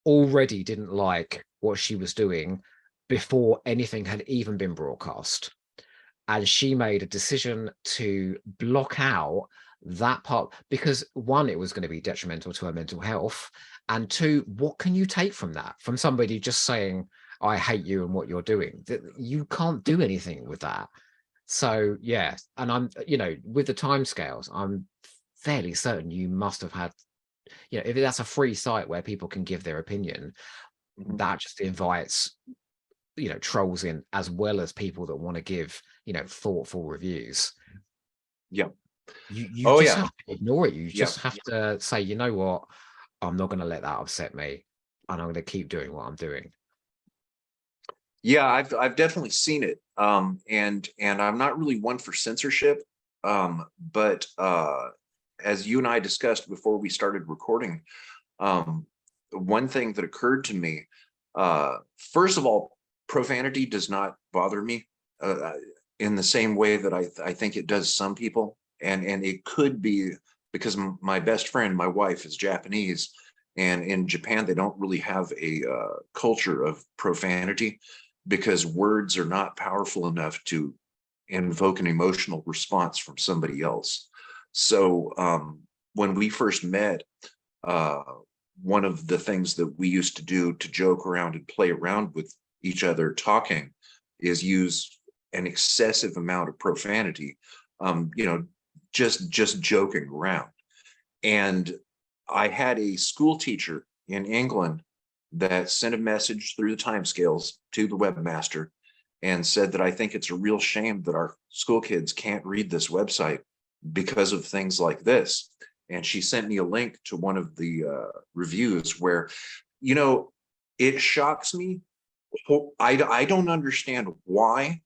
already didn't like what she was doing before anything had even been broadcast. And she made a decision to block out that part because, one, it was going to be detrimental to her mental health, and two, what can you take from that, from somebody just saying, I hate you and what you're doing? That you can't do anything with that. So yeah, and I'm with the timescales, I'm fairly certain you must have had, if that's a free site where people can give their opinion, that just invites trolls in, as well as people that want to give thoughtful reviews. Yeah. You Oh just yeah. have to ignore it. You Yeah. just have to say, you know what, I'm not going to let that upset me, and I'm going to keep doing what I'm doing. Yeah, I've definitely seen it. And I'm not really one for censorship. But as you and I discussed before we started recording, one thing that occurred to me, first of all, profanity does not bother me in the same way that I think it does some people. And it could be because my best friend, my wife, is Japanese, and in Japan they don't really have a culture of profanity because words are not powerful enough to invoke an emotional response from somebody else. So when we first met, one of the things that we used to do to joke around and play around with each other talking is use an excessive amount of profanity, just joking around. And I had a school teacher in England that sent a message through the timescales to the webmaster and said that I think it's a real shame that our school kids can't read this website because of things like this. And she sent me a link to one of the reviews where, it shocks me. I don't understand why,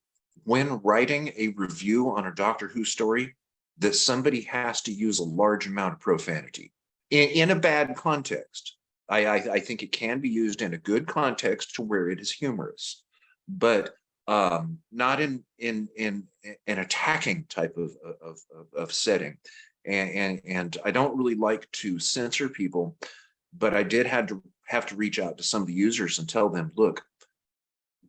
when writing a review on a Doctor Who story, that somebody has to use a large amount of profanity in a bad context. I think it can be used in a good context to where it is humorous, but not in an attacking type of setting. And I don't really like to censor people, but I did have to reach out to some of the users and tell them, look,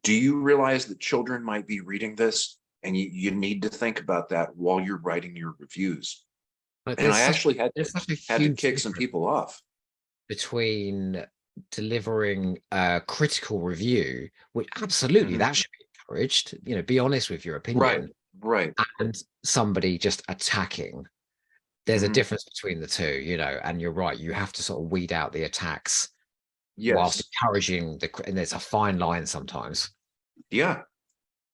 do you realize that children might be reading this? And you need to think about that while you're writing your reviews. Like, And I actually had such a to huge kick some difference people off. between delivering a critical review, which absolutely that should be encouraged, be honest with your opinion, Right. and somebody just attacking. There's a difference between the two, and you're right, you have to sort of weed out the attacks whilst Yes. encouraging and there's a fine line sometimes. Yeah.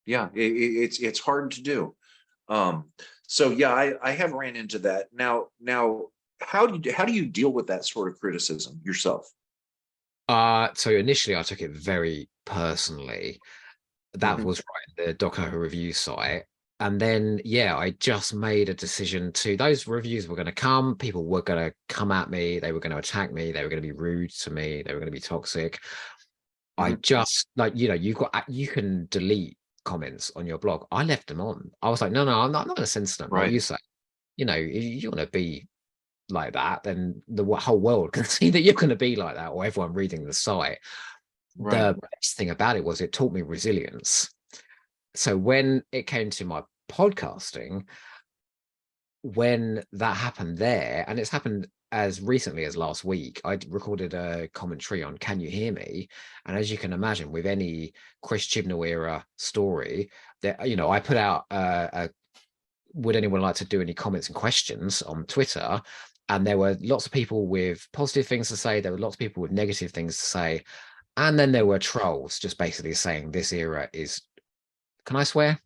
It's hard to do. So yeah, I have ran into that. Now, how do you deal with that sort of criticism yourself? So initially I took it very personally. That was right, the Doctor Who review site. And then, I just made a decision those reviews were going to come. People were going to come at me. They were going to attack me. They were going to be rude to me. They were going to be toxic. I just you can delete comments on your blog. I left them on. I was like, no, I'm not going to censor them. Like you say, if you want to be like that, then the whole world can see that you're going to be like that, or everyone reading the site. The best thing about it was it taught me resilience. So when it came to my podcasting, when that happened there, and it's happened as recently as last week, I recorded a commentary on Can You Hear Me? And as you can imagine, with any Chris Chibnall era story, that I put out would anyone like to do any comments and questions on Twitter? And there were lots of people with positive things to say. There were lots of people with negative things to say. And then there were trolls just basically saying this era is, can I swear?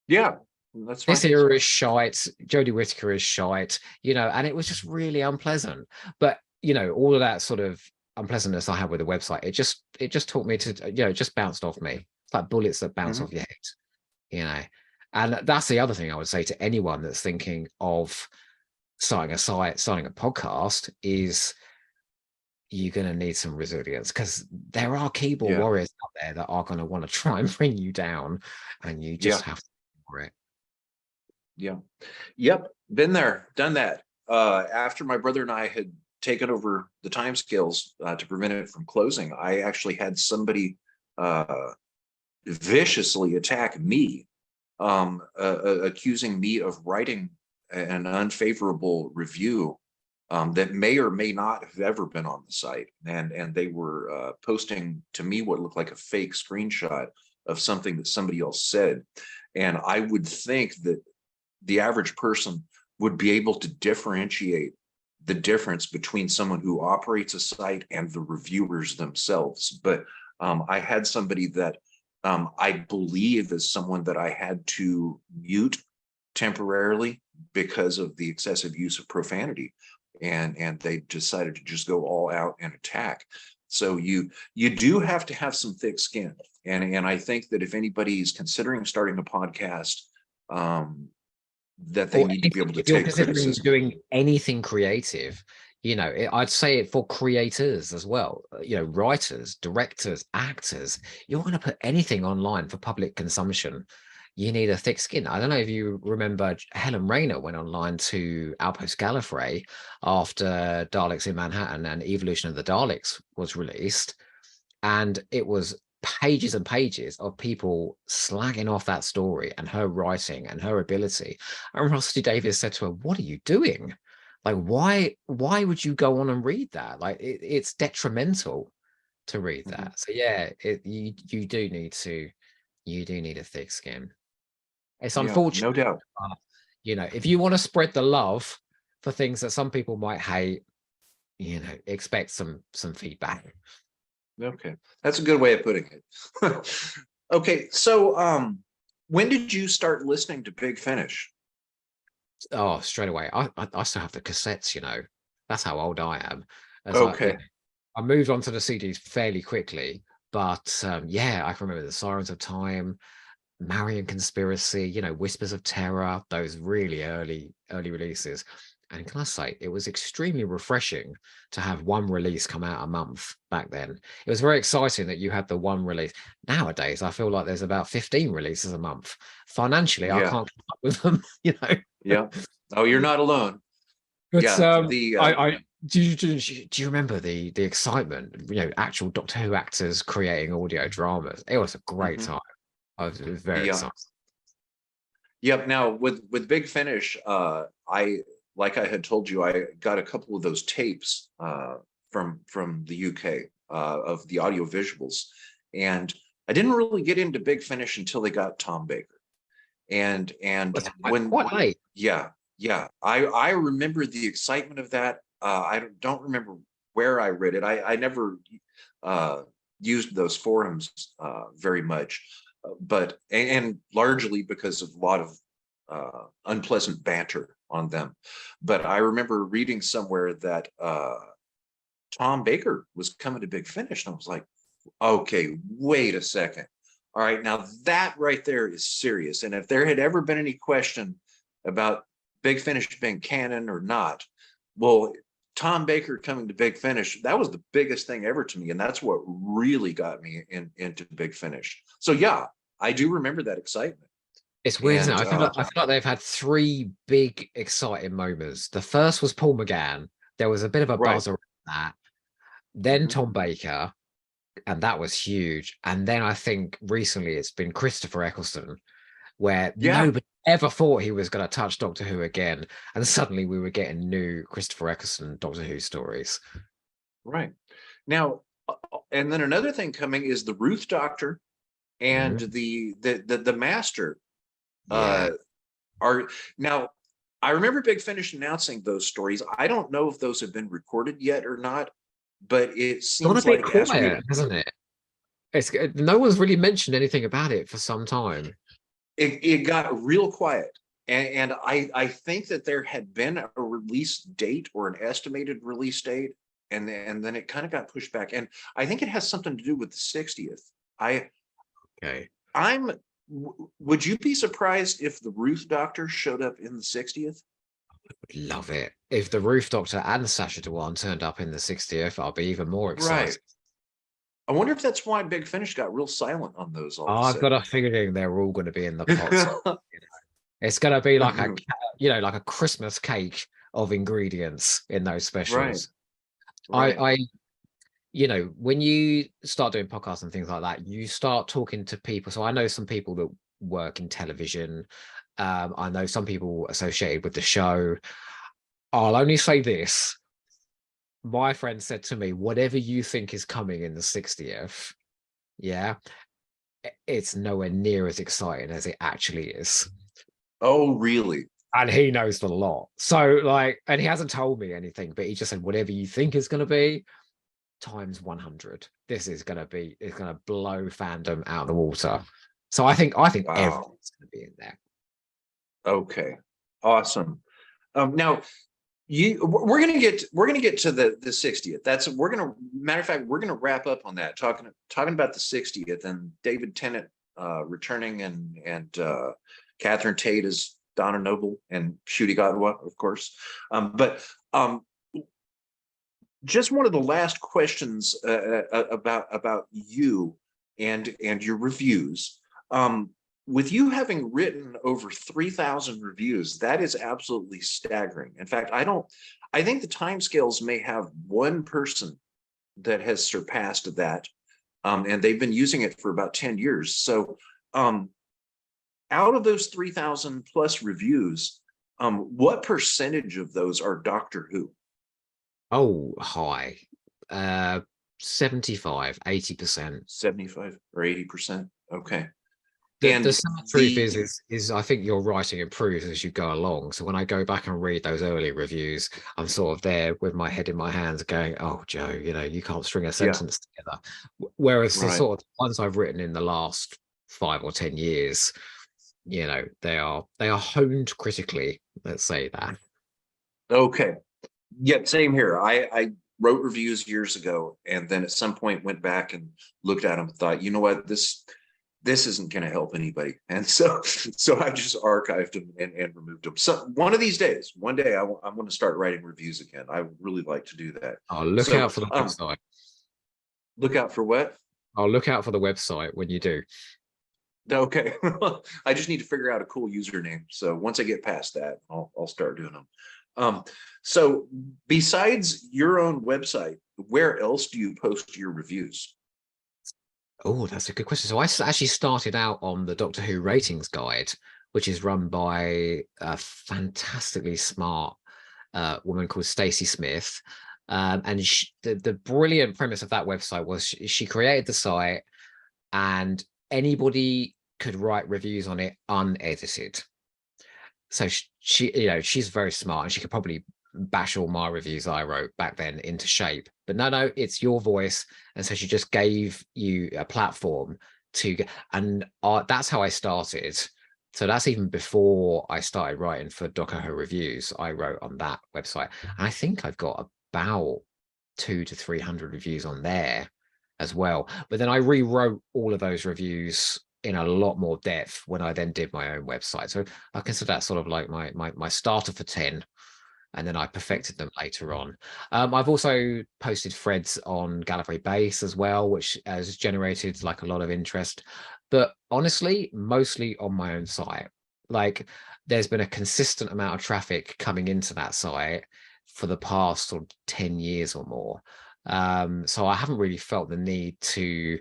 Yeah, that's fine. This era is shite. Jodie Whittaker is shite, and it was just really unpleasant. But, all of that sort of unpleasantness I had with the website, it just taught me to, it just bounced off me. It's like bullets that bounce off your head, And that's the other thing I would say to anyone that's thinking of starting a site, starting a podcast, is you're going to need some resilience, because there are keyboard warriors out there that are going to want to try and bring you down, and you just have to ignore it. Yeah. Yep. Been there, done that. After my brother and I had taken over the timescales to prevent it from closing, I actually had somebody viciously attack me, accusing me of writing an unfavorable review that may or may not have ever been on the site. And they were posting to me what looked like a fake screenshot of something that somebody else said. And I would think that the average person would be able to differentiate the difference between someone who operates a site and the reviewers themselves. But I had somebody that I believe is someone that I had to mute temporarily because of the excessive use of profanity. And they decided to just go all out and attack. So you do have to have some thick skin. And I think that if anybody's considering starting a podcast, that they need to be able to take criticism. Doing anything creative, I'd say it for creators as well, writers, directors, actors. You want to put anything online for public consumption, you need a thick skin. I don't know if you remember Helen Rayner went online to Outpost Gallifrey after Daleks in Manhattan and Evolution of the Daleks was released, and it was pages and pages of people slagging off that story and her writing and her ability. And Rusty Davies said to her, "What are you doing? Like, why would you go on and read that? Like, it's detrimental to read that." So yeah, you do need a thick skin. It's Yeah, no unfortunate, doubt. but, if you want to spread the love for things that some people might hate, expect some feedback. Okay, that's a good way of putting it. Okay, so when did you start listening to Big Finish? Oh, straight away. I still have the cassettes, That's how old I am. As Okay. I moved on to the CDs fairly quickly, but yeah, I can remember the Sirens of Time, Marion Conspiracy, Whispers of Terror, those really early releases. And can I say, it was extremely refreshing to have one release come out a month back then. It was very exciting that you had the one release. Nowadays, I feel like there's about 15 releases a month. Financially, I Yeah. can't keep up with them, Yeah. Oh, you're not alone. But Yeah. The I do you remember the excitement, actual Doctor Who actors creating audio dramas? It was a great mhm. time. It was very Yeah. exciting. Yep. Now with Big Finish, I like I had told you, I got a couple of those tapes from the UK of the audio visuals, and I didn't really get into Big Finish until they got Tom Baker. And Was when quite late. yeah, I remember the excitement of that. I don't remember where I read it. I never uh used those forums very much, but and largely because of a lot of unpleasant banter on them. But I remember reading somewhere that Tom Baker was coming to Big Finish, and I was like, okay, wait a second. All right, now that right there is serious. And if there had ever been any question about Big Finish being canon or not, well, Tom Baker coming to Big Finish, that was the biggest thing ever to me. And that's what really got me into Big Finish. So yeah, I do remember that excitement. It's weird, isn't it? And I feel like they've had three big exciting moments. The first was Paul McGann. There was a bit of a right. buzz around that. Then Mhm. Tom Baker, and that was huge. And then I think recently it's been Christopher Eccleston, where Yeah, nobody ever thought he was going to touch Doctor Who again. And suddenly we were getting new Christopher Eccleston Doctor Who stories. right. Now, and then another thing coming is the Ruth Doctor and Mhm. the Master Yeah. uh are now. I remember Big Finish announcing those stories. I don't know if those have been recorded yet or not, but it Gone a seems bit like as we quiet, hasn't it? It's no one's really mentioned anything about it for some time. it got real quiet. And I think that there had been a release date or an estimated release date, and then it kind of got pushed back. And I think it has something to do with the 60th. I Okay. I'm would you be surprised if the Ruth Doctor showed up in the 60th? Love it. If the Roof Doctor and Sacha Dhawan turned up in the 60th, I'll be even more Right. excited. I wonder if that's why Big Finish got real silent on those all of a I've got sudden. a feeling they're all going to be in the pots. It's going to be like like a Christmas cake of ingredients in those Right, specials. right. I when you start doing podcasts and things like that, you start talking to people. So I know some people that work in television. I know some people associated with the show. I'll only say this. My friend said to me, whatever you think is coming in the 60th, yeah, it's nowhere near as exciting as it actually is. Oh, really? And he knows the lot. So, like, and he hasn't told me anything, but he just said, whatever you think is going to be, times 100. This is going to be, it's going to blow fandom out of the water. So I think Wow. everything's going to be in there. Okay. Awesome. Now we're gonna get to the 60th. That's we're gonna matter of fact, we're gonna wrap up on that, talking about the 60th and David Tennant returning and Catherine Tate as Donna Noble and Ncuti Gatwa, of course. But just one of the last questions about you and your reviews. With you having written over 3,000 reviews, that is absolutely staggering. In fact, I think the timescales may have one person that has surpassed that, and they've been using it for about 10 years. So out of those 3,000 plus reviews, what percentage of those are Doctor Who? Oh, high. 75, 80%. 75 or 80%? Okay. The And sad truth the is I think your writing improves as you go along. So when I go back and read those early reviews, I'm sort of there with my head in my hands going, oh, Joe, you can't string a yeah, sentence together. Whereas the right. sort of ones I've written in the last 5 or 10 years, they are honed critically, let's say that. Okay. Yeah, same here. I wrote reviews years ago, and then at some point went back and looked at them and thought, you know what, this isn't going to help anybody. And so I just archived them and removed them. So one of these days, one day I'm going to start writing reviews again. I would really like to do that. I'll look So out for the website. look out for what? I'll look out for the website when you do. Okay. I just need to figure out a cool username. So once I get past that, I'll start doing them. So besides your own website, where else do you post your reviews? Oh, that's a good question. So I actually started out on the Doctor Who ratings guide, which is run by a fantastically smart woman called Stacey Smith. And the brilliant premise of that website was she created the site and anybody could write reviews on it unedited. So she's very smart and she could probably bash all my reviews I wrote back then into shape. But no, it's your voice. And so she just gave you a platform to get, and that's how I started. So that's even before I started writing for Doctor Who reviews. I wrote on that website. And I think I've got about 200 to 300 reviews on there as well. But then I rewrote all of those reviews in a lot more depth when I then did my own website. So I consider that sort of like my starter for 10, and then I perfected them later on. I've also posted threads on Gallifrey Base as well, which has generated like a lot of interest, but honestly, mostly on my own site. Like there's been a consistent amount of traffic coming into that site for the past sort of 10 years or more. So I haven't really felt the need to,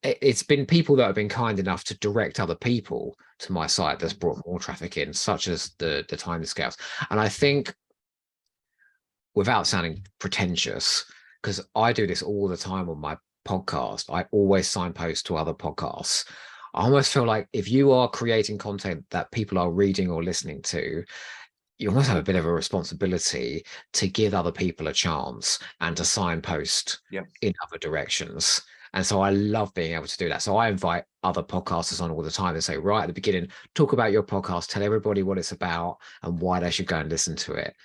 it's been people that have been kind enough to direct other people to my site that's brought more traffic in, such as the timescales. And I think, without sounding pretentious, because I do this all the time on my podcast, I always signpost to other podcasts. I almost feel like if you are creating content that people are reading or listening to, you almost have a bit of a responsibility to give other people a chance and to signpost in other directions. And so I love being able to do that. So I invite other podcasters on all the time and say, right at the beginning, talk about your podcast, tell everybody what it's about and why they should go and listen to it.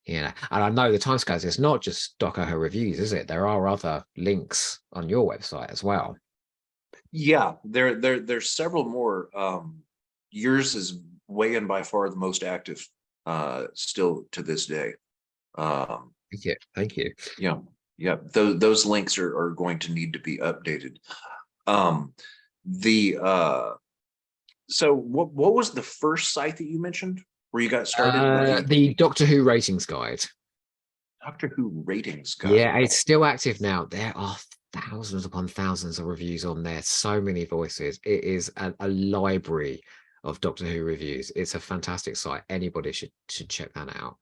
And I know the timescales, it's not just Doctor Who reviews, is it? There are other links on your website as well. Yeah, there's several more. Yours is way and by far the most active still to this day. Thank you. Yeah, those links are going to need to be updated. So what was the first site that you mentioned where you got started? The Doctor Who ratings guide. Doctor Who ratings guide. Yeah, it's still active now. There are thousands upon thousands of reviews on there. So many voices. It is a library of Doctor Who reviews. It's a fantastic site. Anybody should check that out.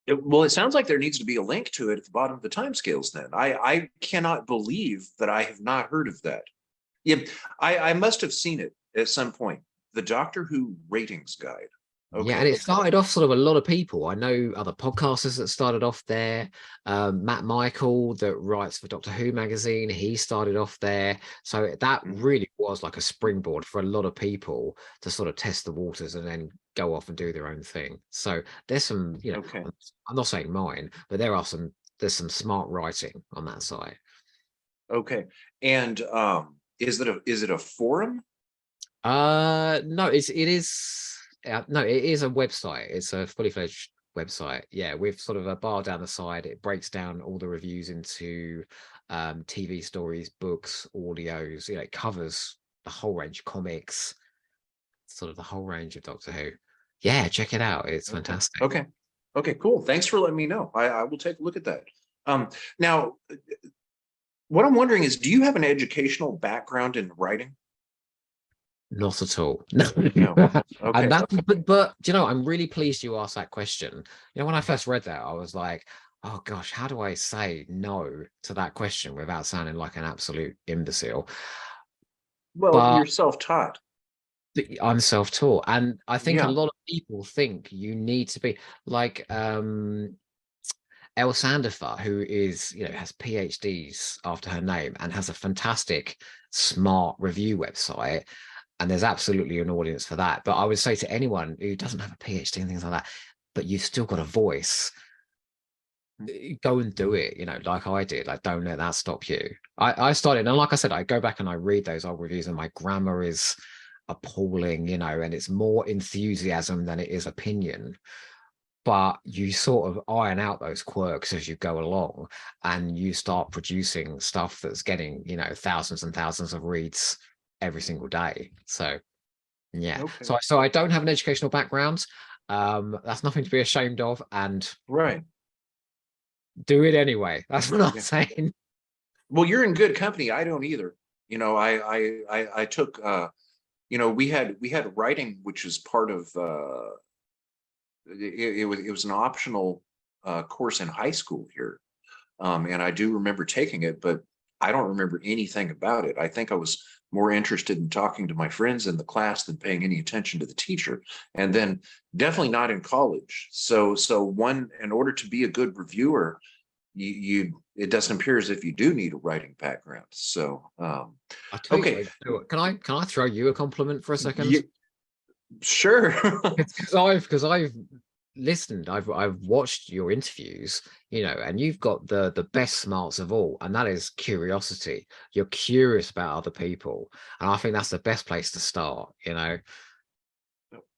Well, it sounds like there needs to be a link to it at the bottom of the timescales then. I cannot believe that I have not heard of that. Yeah, I must have seen it at some point. The Doctor Who ratings guide. Okay. Yeah, and it started off sort of a lot of people. I know other podcasters that started off there. Matt Michael, that writes for Doctor Who magazine, he started off there. So that really was like a springboard for a lot of people to sort of test the waters and then go off and do their own thing. So there's some, Okay. I'm not saying mine, but there's some smart writing on that site. Okay. And is it a forum? No, it is a website. It's a fully fledged website. Yeah, with sort of a bar down the side. It breaks down all the reviews into TV stories, books, audios. You know, it covers the whole range of comics, sort of the whole range of Doctor Who. Yeah, check it out. It's Okay. fantastic. Okay. Okay, cool. Thanks for letting me know. I will take a look at that. Now, what I'm wondering is, do you have an educational background in writing? Not at all. No. No. And Okay. that, but you know, I'm really pleased you asked that question. You know, when I first read that, I was like, oh gosh, how do I say no to that question without sounding like an absolute imbecile? Well, But you're self-taught. I'm self-taught, and I think a Yeah. lot of people think you need to be like El Sandifer, who is, you know, has PhDs after her name and has a fantastic smart review website. And there's absolutely an audience for that. But I would say to anyone who doesn't have a PhD and things like that, but you've still got a voice, go and do it, you know, like I did. Like, don't let that stop you. I started, and like I said, I go back and I read those old reviews, and my grammar is appalling, you know, and it's more enthusiasm than it is opinion. But you sort of iron out those quirks as you go along, and you start producing stuff that's getting, you know, thousands and thousands of reads every single day. So yeah. Okay. So I don't have an educational background. That's nothing to be ashamed of, and Right. do it anyway. That's what I'm Yeah. saying. Well, you're in good company. I don't either. You know, I took you know, we had writing, which is part of it was an optional course in high school here. And I do remember taking it, but I don't remember anything about it. I think I was more interested in talking to my friends in the class than paying any attention to the teacher. And then definitely not in college. So one, in order to be a good reviewer, you it doesn't appear as if you do need a writing background. So I tell you what, okay, I do. Can I throw you a compliment for a second? yeah, sure. It's because I've listened, I've watched your interviews, you know, and you've got the best smarts of all, and that is curiosity. You're curious about other people, and I think that's the best place to start, you know.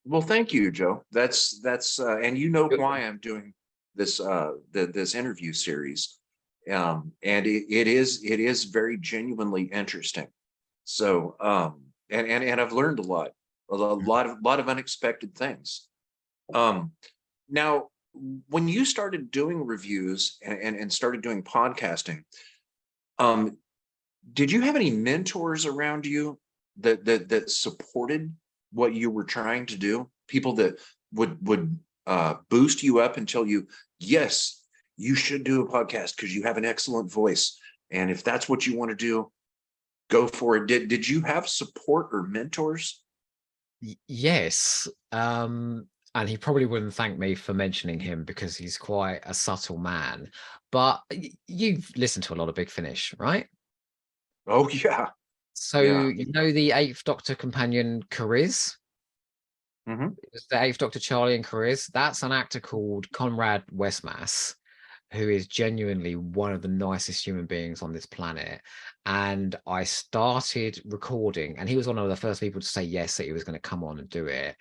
Well, thank you, Joe. That's and you know why I'm doing this this interview series. And it is very genuinely interesting. So and I've learned a lot of unexpected things. Um Now, when you started doing reviews and started doing podcasting, um did you have any mentors around you that supported what you were trying to do? People that would boost you up and tell you, yes, you should do a podcast because you have an excellent voice, and if that's what you want to do, go for it. Did you have support or mentors? Yes. And he probably wouldn't thank me for mentioning him because he's quite a subtle man. But you've listened to a lot of Big Finish, right? Oh yeah, So yeah. you know the Eighth Doctor companion Cariz? Hmm. It's the Eighth Doctor Charlie and Cariz. That's an actor called Conrad Westmass, who is genuinely one of the nicest human beings on this planet. And I started recording, and he was one of the first people to say yes, that he was going to come on and do it.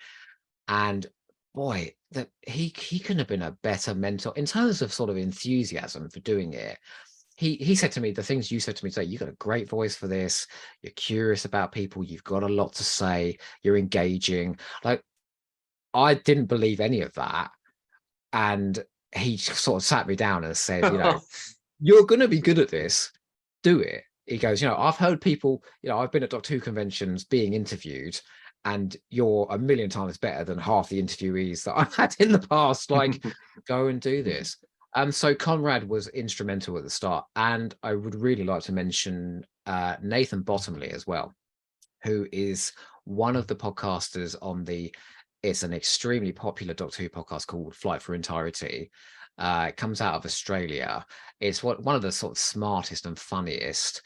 And boy, that he couldn't have been a better mentor in terms of sort of enthusiasm for doing it. He said to me the things you said to me today. You got a great voice for this. You're curious about people. You've got a lot to say. You're engaging. Like, I didn't believe any of that, and he sort of sat me down and said, you know, you're going to be good at this. Do it. He goes, you know, I've heard people, you know, I've been at Doctor Who conventions being interviewed, and you're a million times better than half the interviewees that I've had in the past. Like, go and do this. So Conrad was instrumental at the start, and I would really like to mention Nathan Bottomley as well, who is one of the podcasters on the. It's an extremely popular Doctor Who podcast called Flight for Entirety. It comes out of Australia. It's one of the sort of smartest and funniest.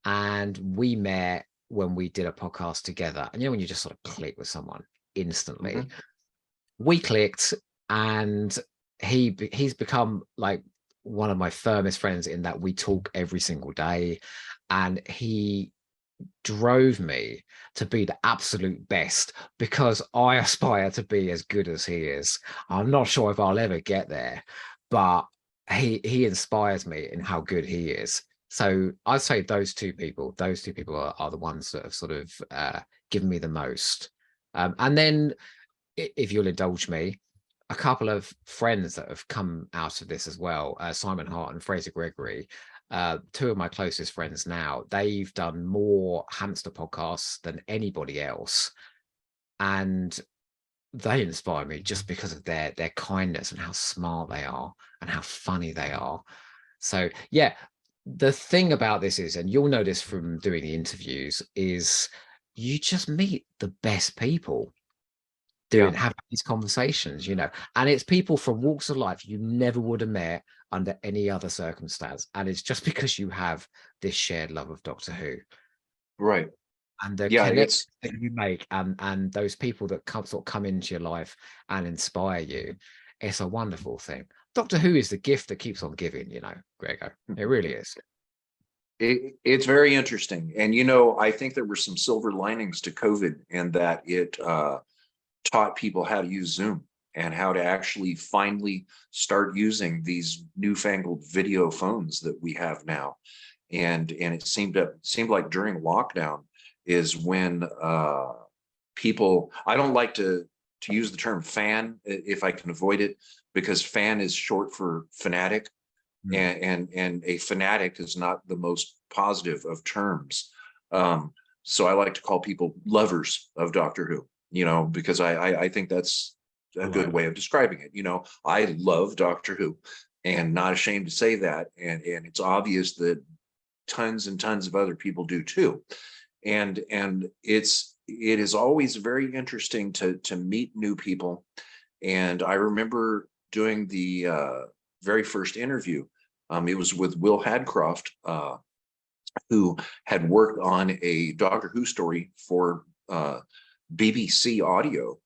And we met when we did a podcast together. And you know, when you just sort of click with someone instantly, Hmm. we clicked, and he's become like one of my firmest friends in that we talk every single day. And he drove me to be the absolute best, because I aspire to be as good as he is. I'm not sure if I'll ever get there, but he inspires me in how good he is. So I'd say those two people are the ones that have sort of given me the most. And then, if you'll indulge me, a couple of friends that have come out of this as well, Simon Hart and Fraser Gregory, two of my closest friends now. They've done more Hamster podcasts than anybody else, and they inspire me just because of their kindness and how smart they are and how funny they are. So yeah, the thing about this is, and you'll know this from doing the interviews, is you just meet the best people Yeah, having these conversations, and it's people from walks of life you never would have met under any other circumstance. And it's just because you have this shared love of Doctor Who, right. and the Yeah, connection it's that you make, and those people that come into your life and inspire you. It's a wonderful thing. Doctor Who is the gift that keeps on giving, Gregor. It really is. it's very interesting. And I think there were some silver linings to COVID in that it taught people how to use Zoom and how to actually finally start using these newfangled video phones that we have now. And it seemed like during lockdown is when people, I don't like to use the term fan if I can avoid it, because fan is short for fanatic, and a fanatic is not the most positive of terms. So I like to call people lovers of Doctor Who, because I think that's a good Right. way of describing it. I love Doctor Who, and not ashamed to say that. And it's obvious that tons and tons of other people do too. And it is always very interesting to meet new people. And I remember doing the very first interview. It was with Will Hadcroft, who had worked on a Doctor Who story for BBC Audio,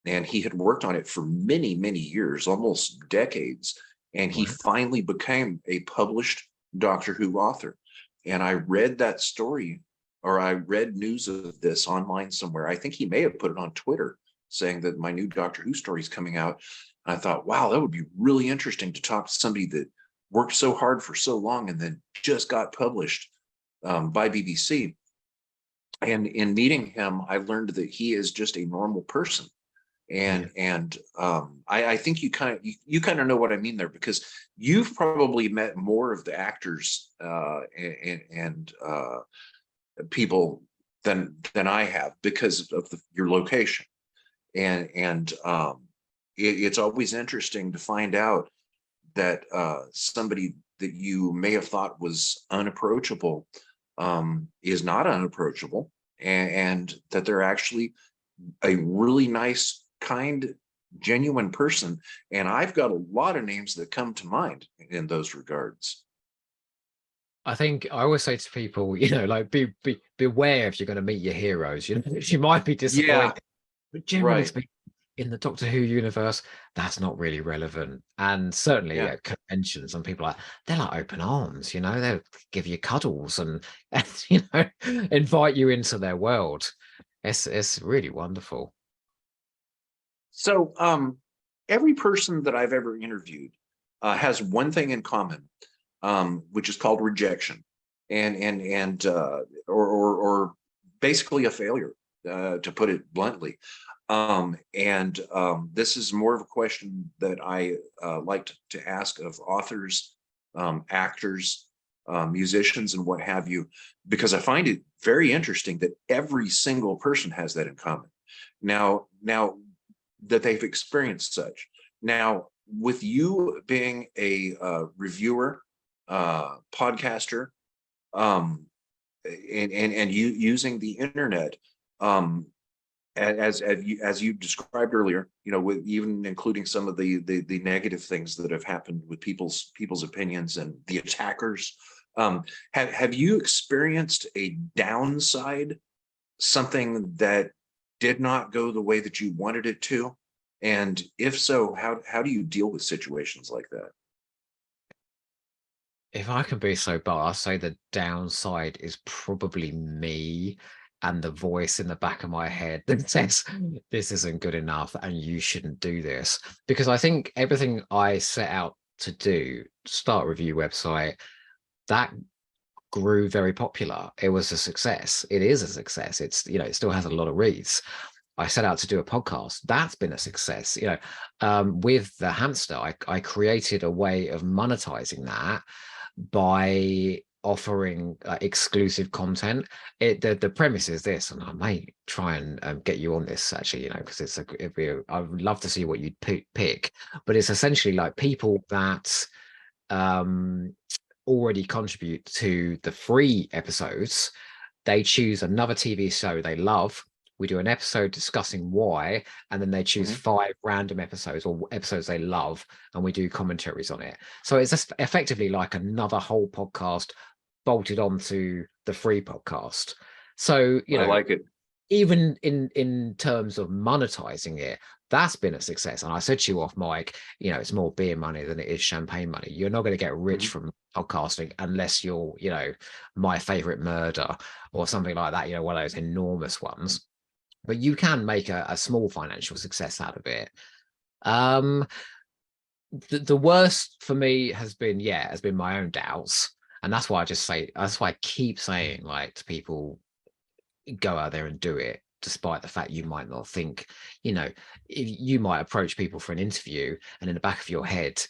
and he had worked on it for many, many years, almost decades. And he Right. finally became a published Doctor Who author. And I read that story, or I read news of this online somewhere. I think he may have put it on Twitter, saying that my new Doctor Who story is coming out. And I thought, wow, that would be really interesting to talk to somebody that worked so hard for so long and then just got published by BBC. And in meeting him, I learned that he is just a normal person. Yeah. And I think you kind of know what I mean there, because you've probably met more of the actors and people than I have, because of your location. And it's always interesting to find out that somebody that you may have thought was unapproachable is not unapproachable, and that they're actually a really nice, kind, genuine person. And I've got a lot of names that come to mind in those regards. I think I always say to people, like, beware if you're going to meet your heroes. You might be Yeah, disappointed, but generally right. speaking, in the Doctor Who universe, that's not really relevant. And certainly Yeah. at conventions, and people they're like open arms. They'll give you cuddles and invite you into their world. It's really wonderful. So every person that I've ever interviewed has one thing in common, which is called rejection, and or basically a failure, to put it bluntly. And this is more of a question that I like to ask of authors, actors, musicians, and what have you, because I find it very interesting that every single person has that in common. Now, that they've experienced such. Now, with you being a reviewer, podcaster, um, and you using the internet, um, as you described earlier, with even including some of the negative things that have happened with people's opinions and the attackers, have you experienced a downside, something that did not go the way that you wanted it to? And if so, how do you deal with situations like that? if I can be so bold, I'll say the downside is probably me and the voice in the back of my head that says this isn't good enough and you shouldn't do this. Because I think everything I set out to do, start a review website, that grew very popular. It was a success. It is a success. It's, you know, it still has a lot of reads. I set out to do a podcast. That's been a success. You know, with the Hamster, I created a way of monetizing that by offering exclusive content. The premise is this, and I may try and get you on this actually, you know, because I would love to see what you'd pick, but it's essentially like people that already contribute to the free episodes. They choose another TV show they love. We do an episode discussing why, and then they choose 5 random episodes or episodes they love, and we do commentaries on it. So it's just effectively like another whole podcast bolted onto the free podcast. So, you know, I like it. Even in terms of monetizing it, that's been a success. And I said to you off mic, you know, it's more beer money than it is champagne money. You're not going to get rich from podcasting unless you're, you know, My Favorite Murder or something like that, you know, one of those enormous ones. But you can make a small financial success out of it. The worst for me has been my own doubts. And that's why I keep saying, like, to people, go out there and do it, despite the fact you might not think, you know, if you might approach people for an interview and in the back of your head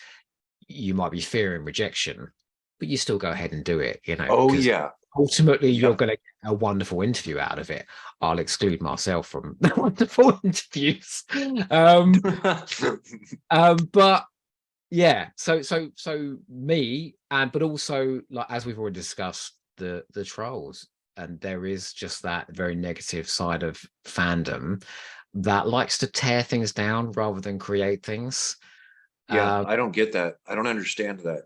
you might be fearing rejection, but you still go ahead and do it, you know. Oh because yeah. ultimately you're going to get a wonderful interview out of it. I'll exclude myself from the wonderful interviews. But yeah, so me, and but also, like, as we've already discussed, the trolls, and there is just that very negative side of fandom that likes to tear things down rather than create things. Yeah, I don't get that. I don't understand that.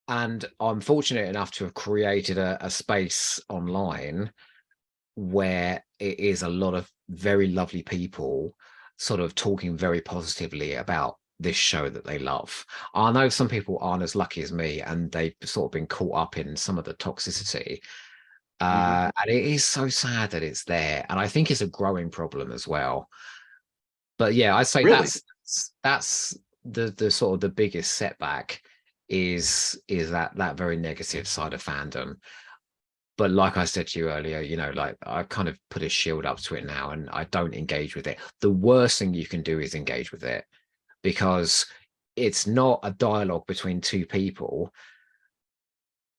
And I'm fortunate enough to have created a space online where it is a lot of very lovely people sort of talking very positively about this show that they love. I know some people aren't as lucky as me, and they've sort of been caught up in some of the toxicity. And it is so sad that it's there. And I think it's a growing problem as well. But yeah, I'd say Really? that's the sort of the biggest setback is that very negative side of fandom. But like I said to you earlier, you know, like, I kind of put a shield up to it now and I don't engage with it. The worst thing you can do is engage with it, because it's not a dialogue between two people.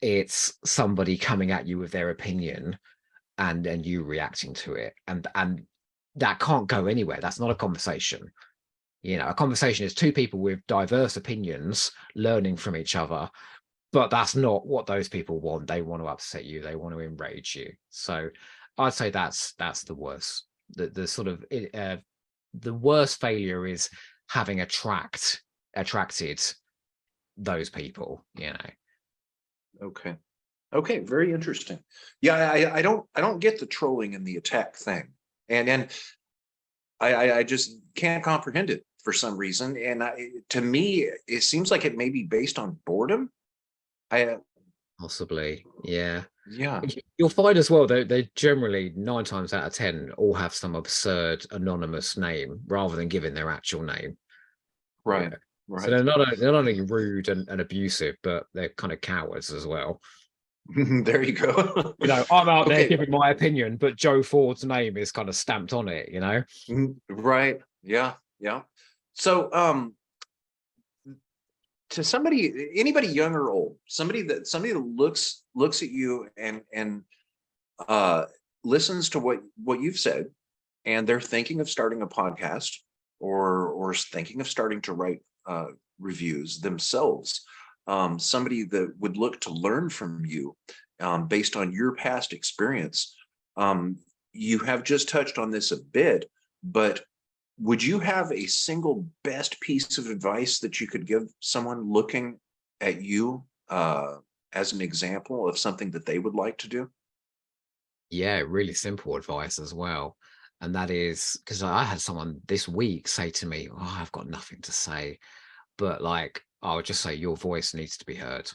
It's somebody coming at you with their opinion and you reacting to it. And that can't go anywhere. That's not a conversation. You know, a conversation is two people with diverse opinions learning from each other. But that's not what those people want. They want to upset you. They want to enrage you. So I'd say that's the worst. The sort of the worst failure is having attracted those people. You know. Okay. Okay. Very interesting. Yeah, I don't get the trolling and the attack thing, and I just can't comprehend it for some reason. And to me, it seems like it may be based on boredom. Possibly, yeah. Yeah. You'll find as well they generally 9 times out of 10 all have some absurd anonymous name rather than giving their actual name. Right. Yeah. So Right. they're not only rude and abusive, but they're kind of cowards as well. There you go. You know, I'm out there Okay. giving my opinion, but Joe Ford's name is kind of stamped on it, you know? Right. Yeah. Yeah. So, to anybody young or old, somebody that looks at you and uh listens to what you've said, and they're thinking of starting a podcast, or thinking of starting to write reviews themselves, somebody that would look to learn from you, based on your past experience. You have just touched on this a bit, but would you have a single best piece of advice that you could give someone looking at you, as an example of something that they would like to do? Yeah, really simple advice as well. And that is because I had someone this week say to me, "Oh, I've got nothing to say." But like, I would just say your voice needs to be heard.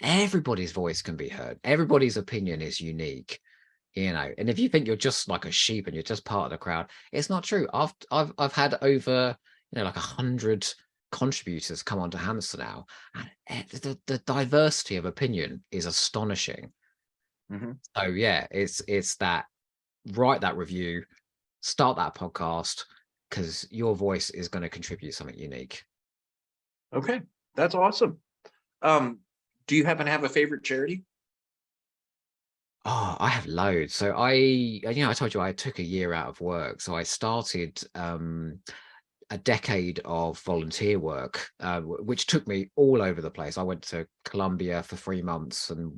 everybody's voice can be heard. Everybody's opinion is unique, and if you think you're just like a sheep and you're just part of the crowd, it's not true. I've had over, like 100 contributors come onto Hamster now, and the diversity of opinion is astonishing. So yeah, it's that, write that review, start that podcast, because your voice is going to contribute something unique. Okay, that's awesome. Do you happen to have a favorite charity? Oh, I have loads. So I told you I took a year out of work. So I started a decade of volunteer work, which took me all over the place. I went to Colombia for 3 months and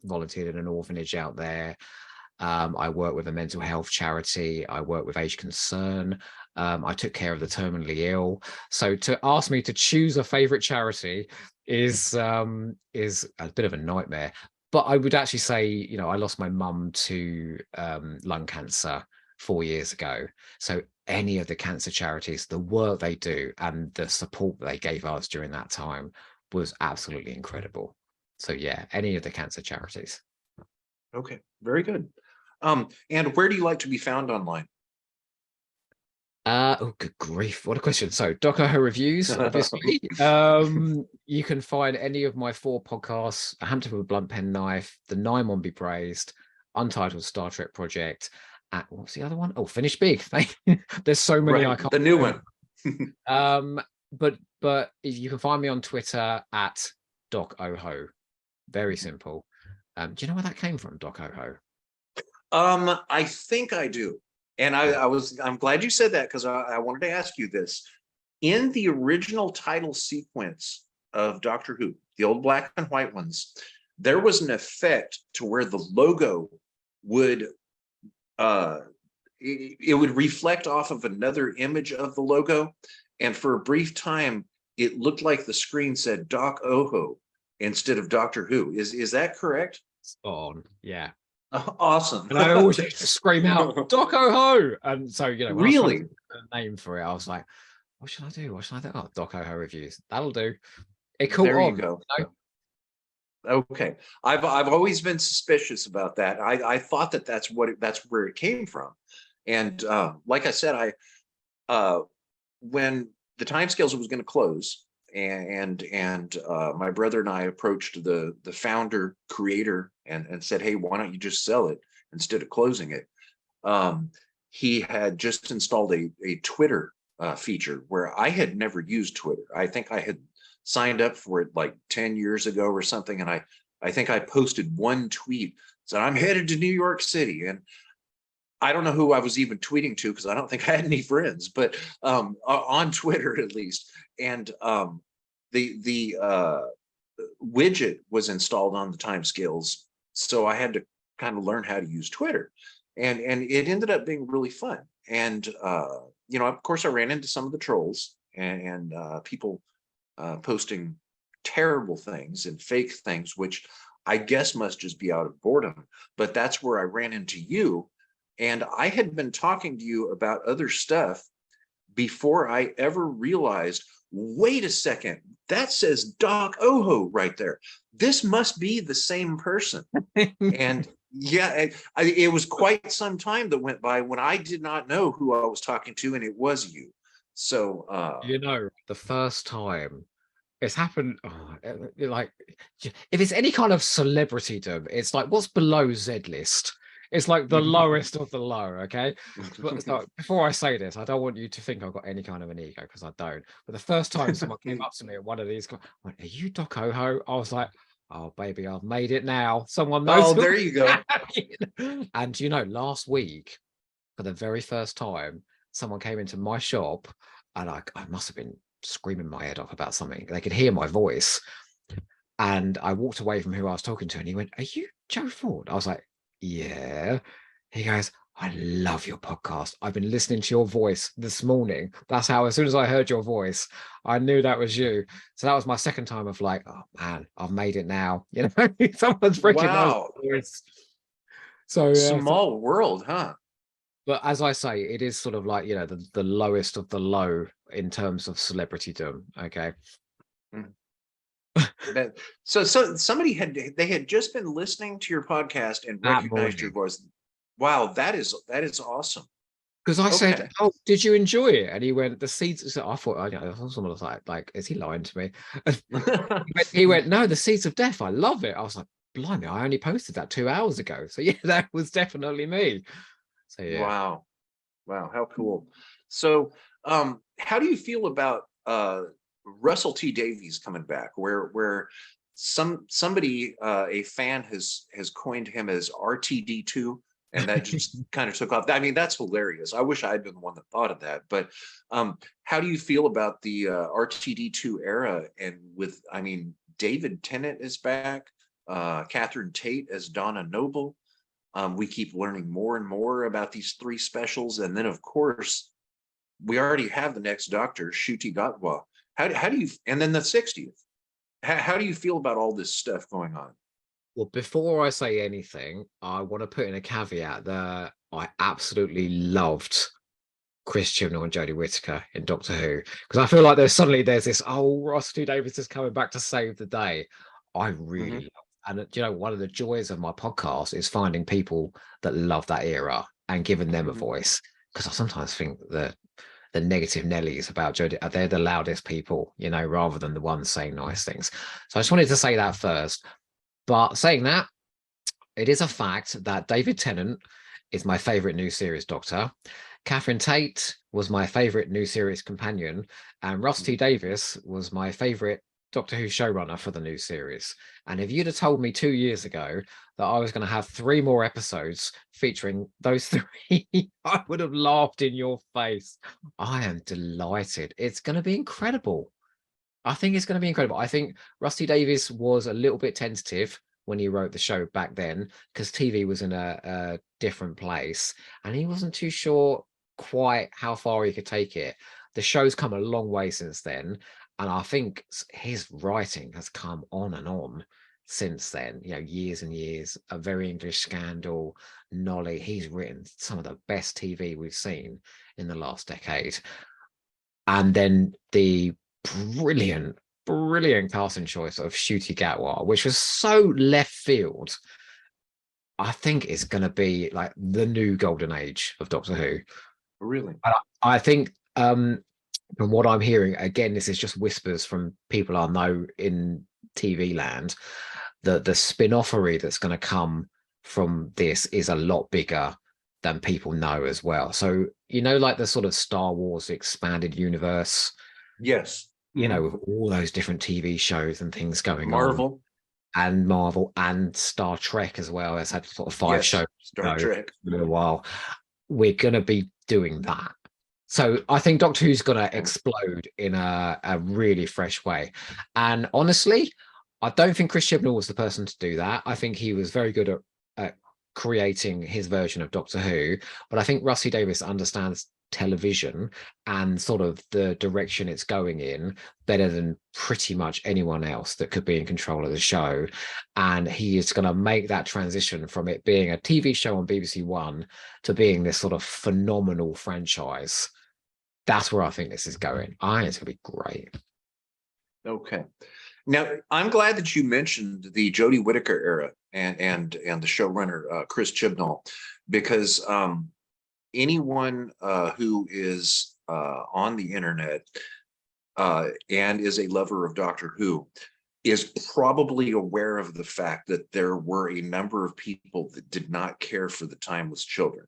volunteered in an orphanage out there. I worked with a mental health charity. I worked with Age Concern. I took care of the terminally ill. So to ask me to choose a favorite charity is a bit of a nightmare. But I would actually say, I lost my mum to lung cancer 4 years ago. So any of the cancer charities, the work they do and the support they gave us during that time was absolutely incredible. So yeah, any of the cancer charities. Okay, very good. And where do you like to be found online? Oh, good grief, what a question. So Doco reviews, obviously. You can find any of my 4 podcasts: A Hamster with a Blunt Penknife, The Nine One Be Praised, Untitled Star Trek Project, at what's the other one? Oh, Finish Big. There's so many, I can't. The new one. But you can find me on Twitter at Doc Oho. Very simple. Do you know where that came from, Doc Oho? I think I do. And I'm glad you said that, because I wanted to ask you this. In the original title sequence of Doctor Who, the old black and white ones, there was an effect to where the logo would it would reflect off of another image of the logo, and for a brief time it looked like the screen said Doc Oho instead of Doctor Who. Is that correct? Spot on, yeah. Awesome. And I always used to scream out Doc Oho, and so when really, I was trying to a name for it, I was like, what should I do? Oh, Doc Oho reviews, that'll do. It caught there on. You go. Okay, I've always been suspicious about that. I thought that's where it came from, and like I said, when the timescales was going to close, and my brother and I approached the founder creator and said, hey, why don't you just sell it instead of closing it? He had just installed a Twitter feature where I had never used Twitter. I think I had signed up for it like 10 years ago or something, and I think I posted one tweet, said I'm headed to New York City, and I don't know who I was even tweeting to, because I don't think I had any friends, but on Twitter at least. And the widget was installed on the timescales, so I had to kind of learn how to use Twitter, and it ended up being really fun. And of course, I ran into some of the trolls and people posting terrible things and fake things, which I guess must just be out of boredom. But that's where I ran into you. And I had been talking to you about other stuff before I ever realized, wait a second, that says Doc Oho right there. This must be the same person. And yeah, it was quite some time that went by when I did not know who I was talking to, and it was you. So the first time it's happened, like, if it's any kind of celebritydom, it's like, what's below Z list? It's like the lowest of the low, okay? But so, before I say this, I don't want you to think I've got any kind of an ego, because I don't. But the first time someone came up to me at one of these, went, are you Doc Oho? I was like, oh, baby, I've made it now. Someone knows. Oh, there you go. And last week, for the very first time, someone came into my shop, and I must have been screaming my head off about something. They could hear my voice. And I walked away from who I was talking to, and he went, are you Joe Ford? I was like, yeah. He goes, I love your podcast. I've been listening to your voice this morning. That's how, as soon as I heard your voice, I knew that was you. So that was my second time of like, oh man, I've made it now. Someone's recognized my voice. So small world, huh? But as I say, it is sort of like, the lowest of the low in terms of celebritydom. Okay. So somebody had just been listening to your podcast and that recognized your morning. voice. Wow, that is awesome. Because I said, Okay. "Oh, did you enjoy it?" And he went, "The seeds." So I thought, someone was like, "Is he lying to me?" He went, "No, the seeds of death. I love it." I was like, "Blimey, I only posted that 2 hours ago." So yeah, that was definitely me. So yeah. Wow. Wow, how cool. So, how do you feel about Russell T Davies coming back, where somebody a fan has coined him as RTD2, and that just kind of took off. I mean, that's hilarious. I wish I'd been the one that thought of that. But how do you feel about the RTD2 era? And with, I mean, David Tennant is back, Catherine Tate as Donna Noble. We keep learning more and more about these three specials. And then, of course, we already have the next Doctor, Shuti Gatwa. How do you, and then the 60th. How do you feel about all this stuff going on? Well, before I say anything, I want to put in a caveat that I absolutely loved Chris Chibnall and Jodie Whittaker in Doctor Who, because I feel like there's this, oh, Ross T Davis is coming back to save the day. I really Mhm. love, and one of the joys of my podcast is finding people that love that era and giving them a Mhm. voice. Because I sometimes think that the negative Nellies about Jodie, they're the loudest people, rather than the ones saying nice things. So I just wanted to say that first. But saying that, it is a fact that David Tennant is my favorite new series Doctor. Catherine Tate was my favorite new series companion, and Ross T. Mhm. Davis was my favorite Doctor Who showrunner for the new series. And if you'd have told me 2 years ago that I was going to have 3 more episodes featuring those three, I would have laughed in your face. I am delighted. It's going to be incredible. I think it's going to be incredible. I think Rusty Davies was a little bit tentative when he wrote the show back then, because TV was in a different place and he wasn't too sure quite how far he could take it. The show's come a long way since then, and I think his writing has come on and on since then. Years and years. A Very English Scandal, Nolly. He's written some of the best TV we've seen in the last decade. And then the brilliant, brilliant casting choice of Ncuti Gatwa, which was so left field. I think it's going to be like the new golden age of Doctor Who. Really? I think, from what I'm hearing, again, this is just whispers from people I know in TV land, that the spin-offery that's going to come from this is a lot bigger than people know as well. So, like the sort of Star Wars expanded universe, Yes. with all those different TV shows and things going on, Marvel. and Marvel and Star Trek as well. It's had sort of 5 shows Yes. Star Trek. for a little while. We're going to be doing that. So I think Doctor Who's going to Okay. explode in a really fresh way. And honestly, I don't think Chris Chibnall was the person to do that. I think he was very good at creating his version of Doctor Who. But I think Rusty Davis understands television and sort of the direction it's going in better than pretty much anyone else that could be in control of the show. And he is going to make that transition from it being a TV show on BBC One to being this sort of phenomenal franchise. That's where I think this is going. I think it's going to be great. Okay. Now, I'm glad that you mentioned the Jodie Whittaker era and the showrunner Chris Chibnall, because anyone who is on the internet and is a lover of Doctor Who is probably aware of the fact that there were a number of people that did not care for the Timeless Children,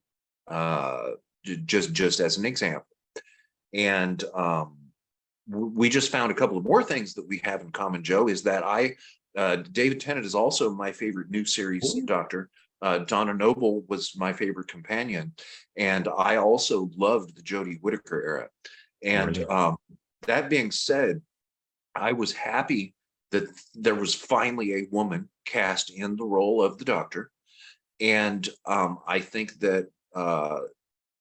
uh, just as an example. And we just found a couple of more things that we have in common, Joe, is that David Tennant is also my favorite new series Ooh. Doctor. Donna Noble was my favorite companion. And I also loved the Jodie Whittaker era. And Brilliant. that being said, I was happy that there was finally a woman cast in the role of the Doctor. And I think that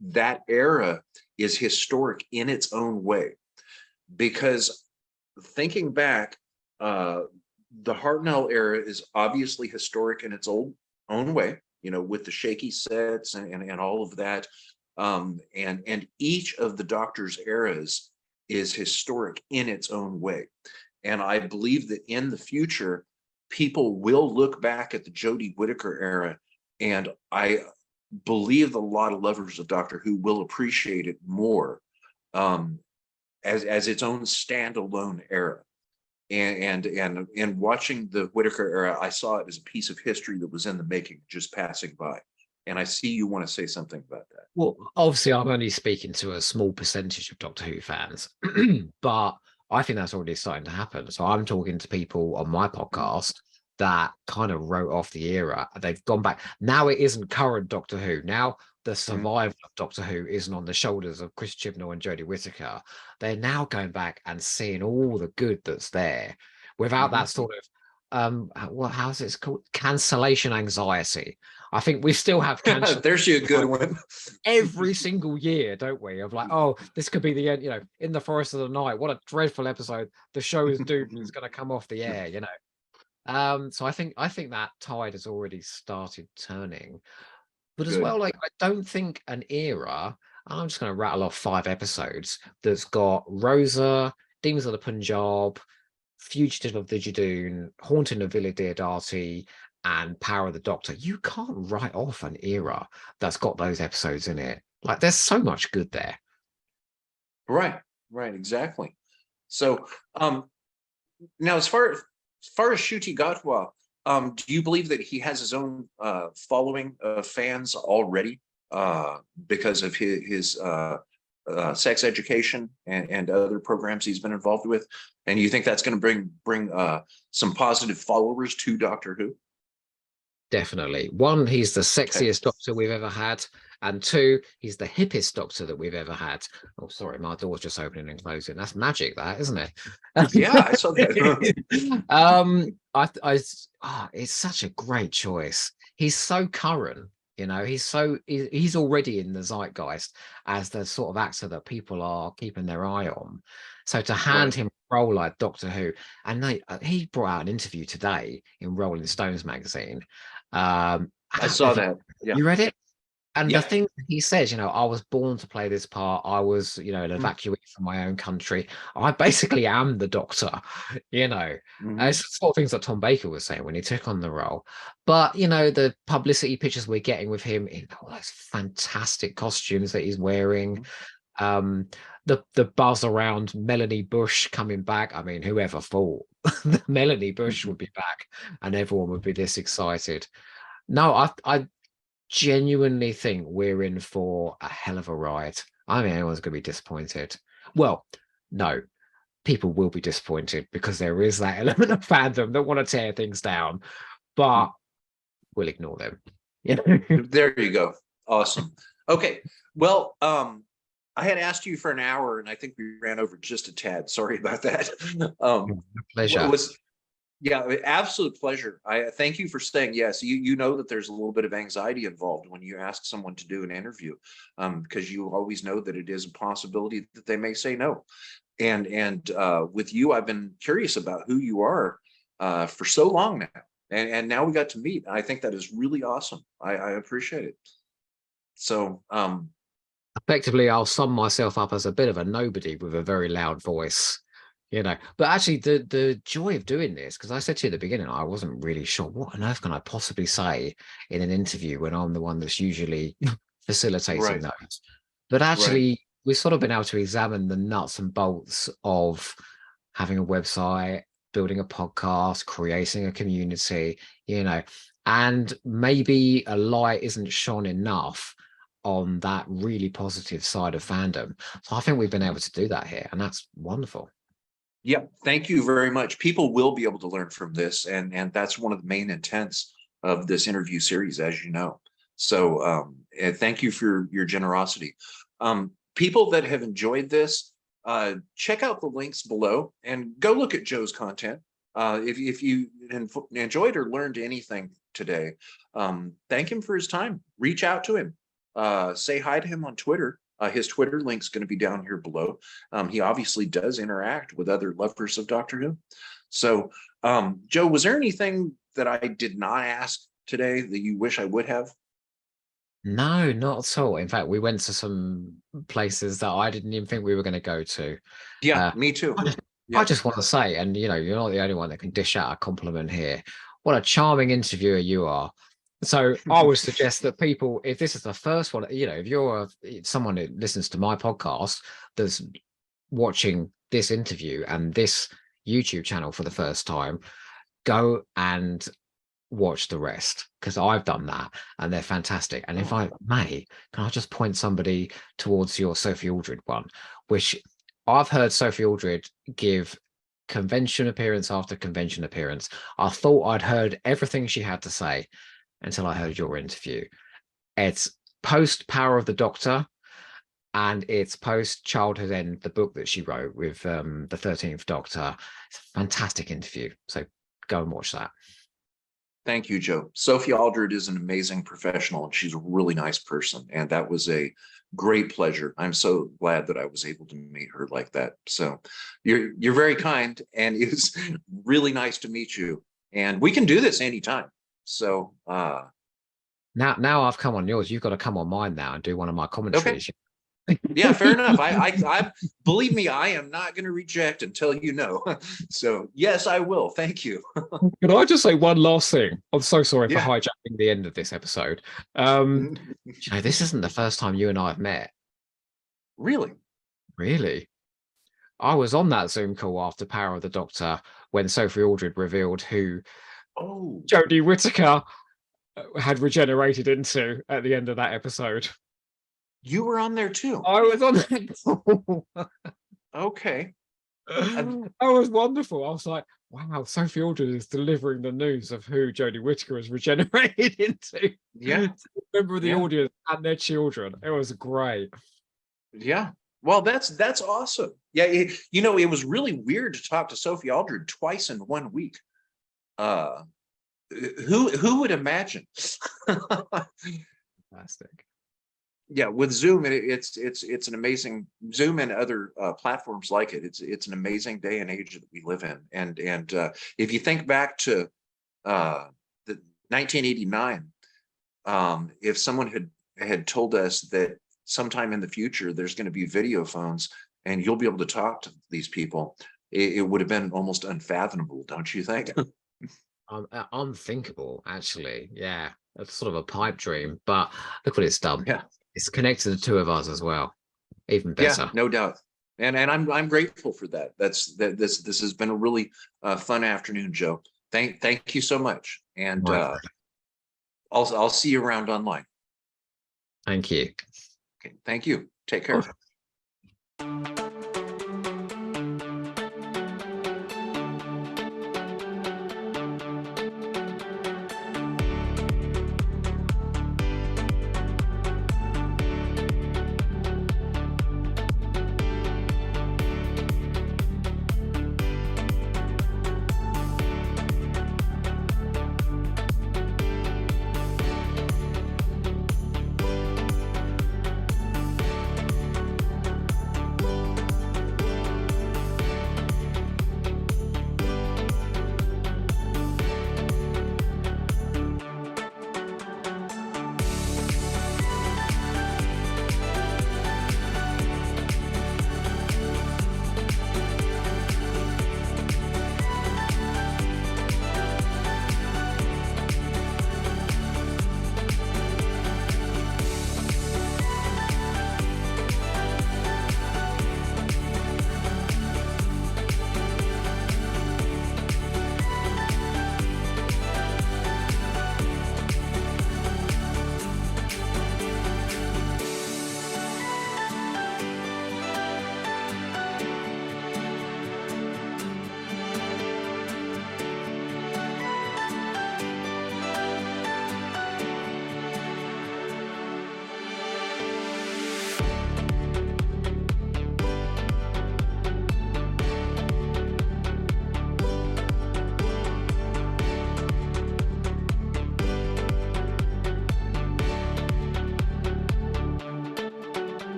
that era is historic in its own way, because thinking back, the Hartnell era is obviously historic in its own way, with the shaky sets and all of that. And each of the Doctor's eras is historic in its own way. And I believe that in the future, people will look back at the Jodie Whittaker era, and I believe a lot of lovers of Doctor Who will appreciate it more as its own standalone era. And watching the Whittaker era, I saw it as a piece of history that was in the making, just passing by. And I see you want to say something about that. Well, obviously, I'm only speaking to a small percentage of Doctor Who fans, but I think that's already starting to happen. So I'm talking to people on my podcast that kind of wrote off the era. They've gone back. Now it isn't current Doctor Who. Now the survival of Doctor Who isn't on the shoulders of Chris Chibnall and Jodie Whittaker. They're now going back and seeing all the good that's there without that sort of how's it called? Cancellation anxiety. I think we still have cancellation. There's a good one. Every single year, don't we? Of like, oh, this could be the end, In the Forest of the Night. What a dreadful episode. The show is doomed. It's going to come off the air, So I think that tide has already started turning. But as well, like, I don't think an era, I'm just going to rattle off 5 episodes, that's got Rosa, Demons of the Punjab, Fugitive of the Jadoon, Haunting of Villa Diodati, and Power of the Doctor. You can't write off an era that's got those episodes in it. Like, there's so much good there. Right, exactly. So now as far as Ncuti Gatwa, do you believe that he has his own following of fans already because of his sex education and other programs he's been involved with? And you think that's going to bring some positive followers to Doctor Who? Definitely. 1, he's the sexiest Doctor we've ever had. And 2, he's the hippest Doctor that we've ever had. Oh, sorry, my door's just opening and closing. That's magic, that, isn't it? Yeah, I saw that. It's such a great choice. He's so current, he's already in the zeitgeist as the sort of actor that people are keeping their eye on. So to hand him a role like Doctor Who, and he brought out an interview today in Rolling Stones magazine. I saw that. Yeah. You read it? And the thing he says, I was born to play this part. I was, an evacuee from my own country. I basically am the Doctor, It's the sort of things that Tom Baker was saying when he took on the role. But, the publicity pictures we're getting with him in all those fantastic costumes that he's wearing, the buzz around Melanie Bush coming back. I mean, whoever thought that Melanie Bush would be back and everyone would be this excited? No, I genuinely think we're in for a hell of a ride. I mean, anyone's going to be disappointed. Well, no, people will be disappointed because there is that element of fandom that want to tear things down, but we'll ignore them. There you go. Awesome. Okay. Well, I had asked you for an hour and I think we ran over just a tad. Sorry about that. Pleasure. Absolute pleasure. I thank you for saying yes. You know that there's a little bit of anxiety involved when you ask someone to do an interview, because you always know that it is a possibility that they may say no. And with you, I've been curious about who you are for so long now, and now we got to meet. I think that is really awesome. I appreciate it. So effectively, I'll sum myself up as a bit of a nobody with a very loud voice. But actually the joy of doing this, because I said to you at the beginning, I wasn't really sure what on earth can I possibly say in an interview when I'm the one that's usually facilitating those. But actually, we've sort of been able to examine the nuts and bolts of having a website, building a podcast, creating a community, and maybe a light isn't shone enough on that really positive side of fandom. So I think we've been able to do that here, and that's wonderful. Yeah, thank you very much. People will be able to learn from this, and that's one of the main intents of this interview series, as you know. So thank you for your generosity. People that have enjoyed this, check out the links below and go look at Joe's content. If you enjoyed or learned anything today, thank him for his time. Reach out to him. Say hi to him on Twitter. His Twitter link's going to be down here below. He obviously does interact with other lovers of Doctor Who. So, Joe, was there anything that I did not ask today that you wish I would have? No, not at all. In fact, we went to some places that I didn't even think we were going to go to. Yeah, me too. I Yeah. just want to say, and you know, you're not the only one that can dish out a compliment here. What a charming interviewer you are. So I would suggest that people, if this is the first one, you know, if you're someone who listens to my podcast that's watching this interview and this YouTube channel for the first time, go and watch the rest, because I've done that and they're fantastic. And if Oh, I may, can I just point somebody towards your Sophie Aldred one, which I've heard Sophie Aldred give convention appearance after convention appearance. I thought I'd heard everything she had to say until I heard your interview. It's post Power of the Doctor, and it's post Childhood End, the book that she wrote with the 13th Doctor. It's a fantastic interview. So go and watch that. thank you, Joe. Sophie Aldred is an amazing professional, and she's a really nice person. And that was a great pleasure. I'm so glad that I was able to meet her like that. So you're very kind, and it was really nice to meet you. And we can do this anytime. So Now I've come on yours. You've got to come on mine now and do one of my okay. commentaries. Yeah, fair enough. I believe me, I am not going to reject until you know. So yes, I will. Thank you. Could I just say one last thing? I'm so sorry for Yeah. hijacking the end of this episode. You know, this isn't the first time you and I have met. Really? Really? I was on that Zoom call after Power of the Doctor when Sophie Aldred revealed who Oh, Jodie Whittaker had regenerated into at the end of that episode. you were on there too. I was on that call. Okay. That was wonderful. I was like, wow, Sophie Aldred is delivering the news of who Jodie Whittaker has regenerated into. Yeah. To a member of the Yeah. audience and their children. It was great. Yeah. Well, that's awesome. Yeah. It was really weird to talk to Sophie Aldred twice in 1 week. Uh, who would imagine? Fantastic. Yeah, with Zoom, it's an amazing Zoom and other platforms like it. It's an amazing day and age that we live in. And if you think back to the 1989, if someone had told us that sometime in the future there's going to be video phones and you'll be able to talk to these people, it would have been almost unfathomable, don't you think? Unthinkable, actually. Yeah, it's sort of a pipe dream, but look what it's done. Yeah. It's connected the two of us as well. Even Yeah, better. no doubt. And I'm grateful for that. This has been a really fun afternoon, Joe. Thank you so much. And I'll see you around online. Thank you. Okay, thank you. Take care.